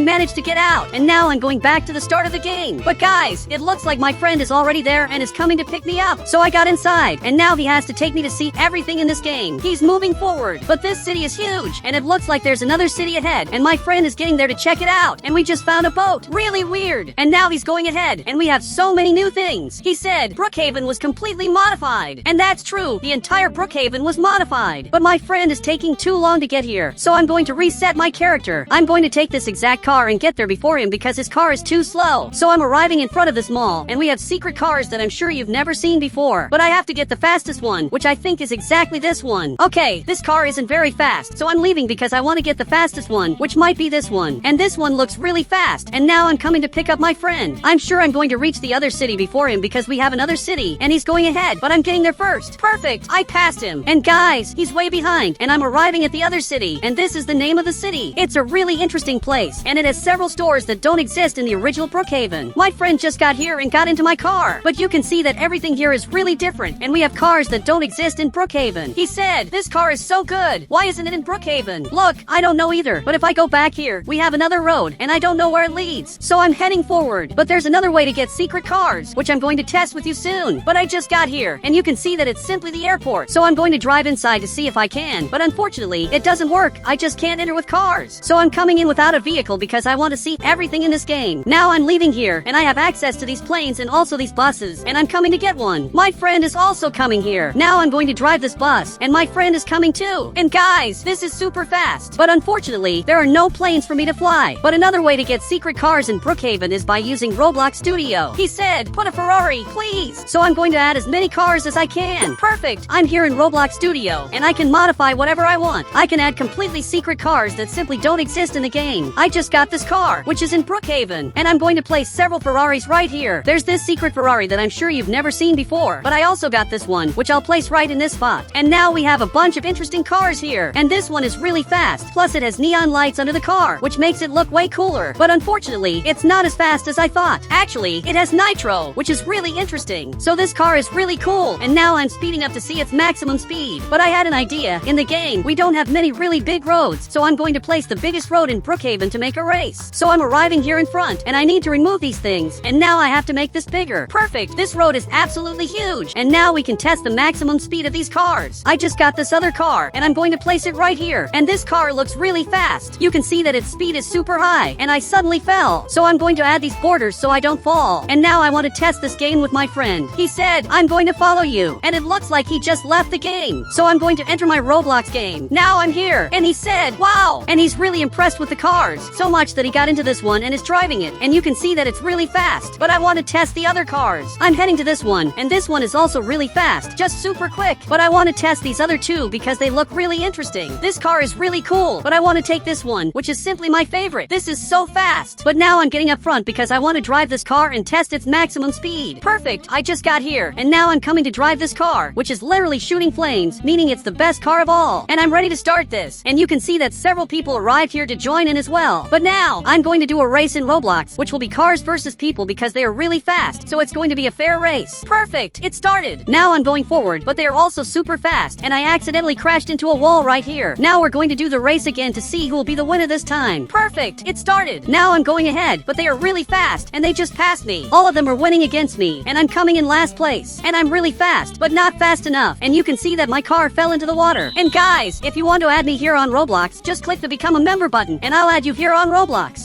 managed to get out, and now I'm going back to the start of the game. But guys, it looks like my friend is already there and is coming to pick me up. So I got inside, and now he has to take me to see everything in this game. He's moving forward, but this city is huge, and it looks like there's another city ahead, and my friend is getting there to check it out, and we just found a boat. Really weird. And now he's going ahead, and we have so many new things. He said Brookhaven was completely modified, and that's true. The entire Brookhaven was modified, but my friend is taking too long to get here, so I'm going to reset my character. I'm going to take this exact car and get there before him because his car is too slow. So I'm arriving in front of this mall, and we have secret cars that I'm sure you've never seen before, but I have to get the fastest one, which I think is exactly this one. Okay, this car isn't very fast, so I'm leaving because I want to get the fastest one, which might be this one. And this one looks really fast, and now I'm coming to pick up my friend. I'm sure I'm going to reach the other city before him because we have another city, and he's going ahead, but I'm getting there first. Perfect. I passed him. And guys, he's way behind, and I'm arriving at the other city, and this is the name of the city. It's a really interesting place, and it has several stores that don't exist in the original Brookhaven. My friend just got here and got into my car, but you can see that everything here is really different, and we have cars that don't exist in Brookhaven. He said, this car is so good. Why isn't it in Brookhaven? Look, I don't know either, but if I go back here, we have another road, and I don't know where it leads. So I'm heading forward, but there's another way to get secret cars, which I'm going to test with you soon. But I just got here, and you can see that it's simply the airport. So I'm going to drive inside to see if I can, but unfortunately, it doesn't work. I just can't enter with cars. So I'm coming in without a vehicle because I want to see everything in this game. Now I'm leaving here, and I have access to these planes and also these buses, and I'm coming to get one. My friend is also coming here. Now I'm going to drive this bus, and my friend is coming too. And guys, this is super fast. But unfortunately, there are no planes for me to fly. But another way to get secret cars in Brookhaven is by using Roblox Studio. He said, put a Ferrari, please. So I'm going to add as many cars as I can. Perfect. I'm here in Roblox Studio, and I can modify whatever I want. I can add completely secret cars that simply don't exist in the game. I just got this car, which is in Brookhaven, and I'm going to place several Ferraris right here. There's this secret Ferrari that I'm sure you've never seen before, but I also got this one, which I'll place right in this spot. And now we have a bunch of interesting cars here, and this one is really fast. Plus it has neon lights under the car, which makes it look way cooler. But unfortunately, it's not as fast as I thought. Actually, it has nitro, which is really interesting. So this car is really cool, and now I'm speeding up to see its maximum speed. But I had an idea. In the game, we don't have many really big roads, so I'm going to place the biggest road in Brookhaven to make a race. So I'm arriving here in front, and I need to remove these things, and now I have to make this bigger. Perfect. This road is absolutely huge, and now we can test the maximum speed of these cars. I just got this other car, and I'm going to place it right here, and this car looks really fast. You can see that its speed is super high, and I suddenly fell. So I'm going to add these borders so I don't fall. And now I want to test this game with my friend. He said, I'm going to follow you, and it looks like he just left the game. So I'm going to enter my Roblox game. Now I'm here, and he said, wow, and he's really impressed with the cars, so much that he got into this one and is driving it, and you can see that it's really fast. But I want to test the other cars. I'm heading to this one, and this one is also really fast, just super quick. But I want to test these other two because they look really interesting. This car is really cool, but I want to take this one, which is simply my favorite. This is so fast. But now I'm getting up front because I want to drive this car and test its maximum speed. Perfect. I just got here, and now I'm coming to drive this car, which is literally shooting flames, meaning it's the best car of all. And I'm ready to start this. And you can see that several people arrived here to join in as well. But now, I'm going to do a race in Roblox, which will be cars versus versus people because they are really fast, so it's going to be a fair race. Perfect, it started. Now I'm going forward, but they are also super fast, and I accidentally crashed into a wall right here. Now we're going to do the race again to see who will be the winner this time. Perfect, it started. Now I'm going ahead, but they are really fast, and they just passed me. All of them are winning against me, and I'm coming in last place. And I'm really fast, but not fast enough, and you can see that my car fell into the water. And guys, if you want to add me here on Roblox, just click the become a member button, and I'll add you here on Roblox.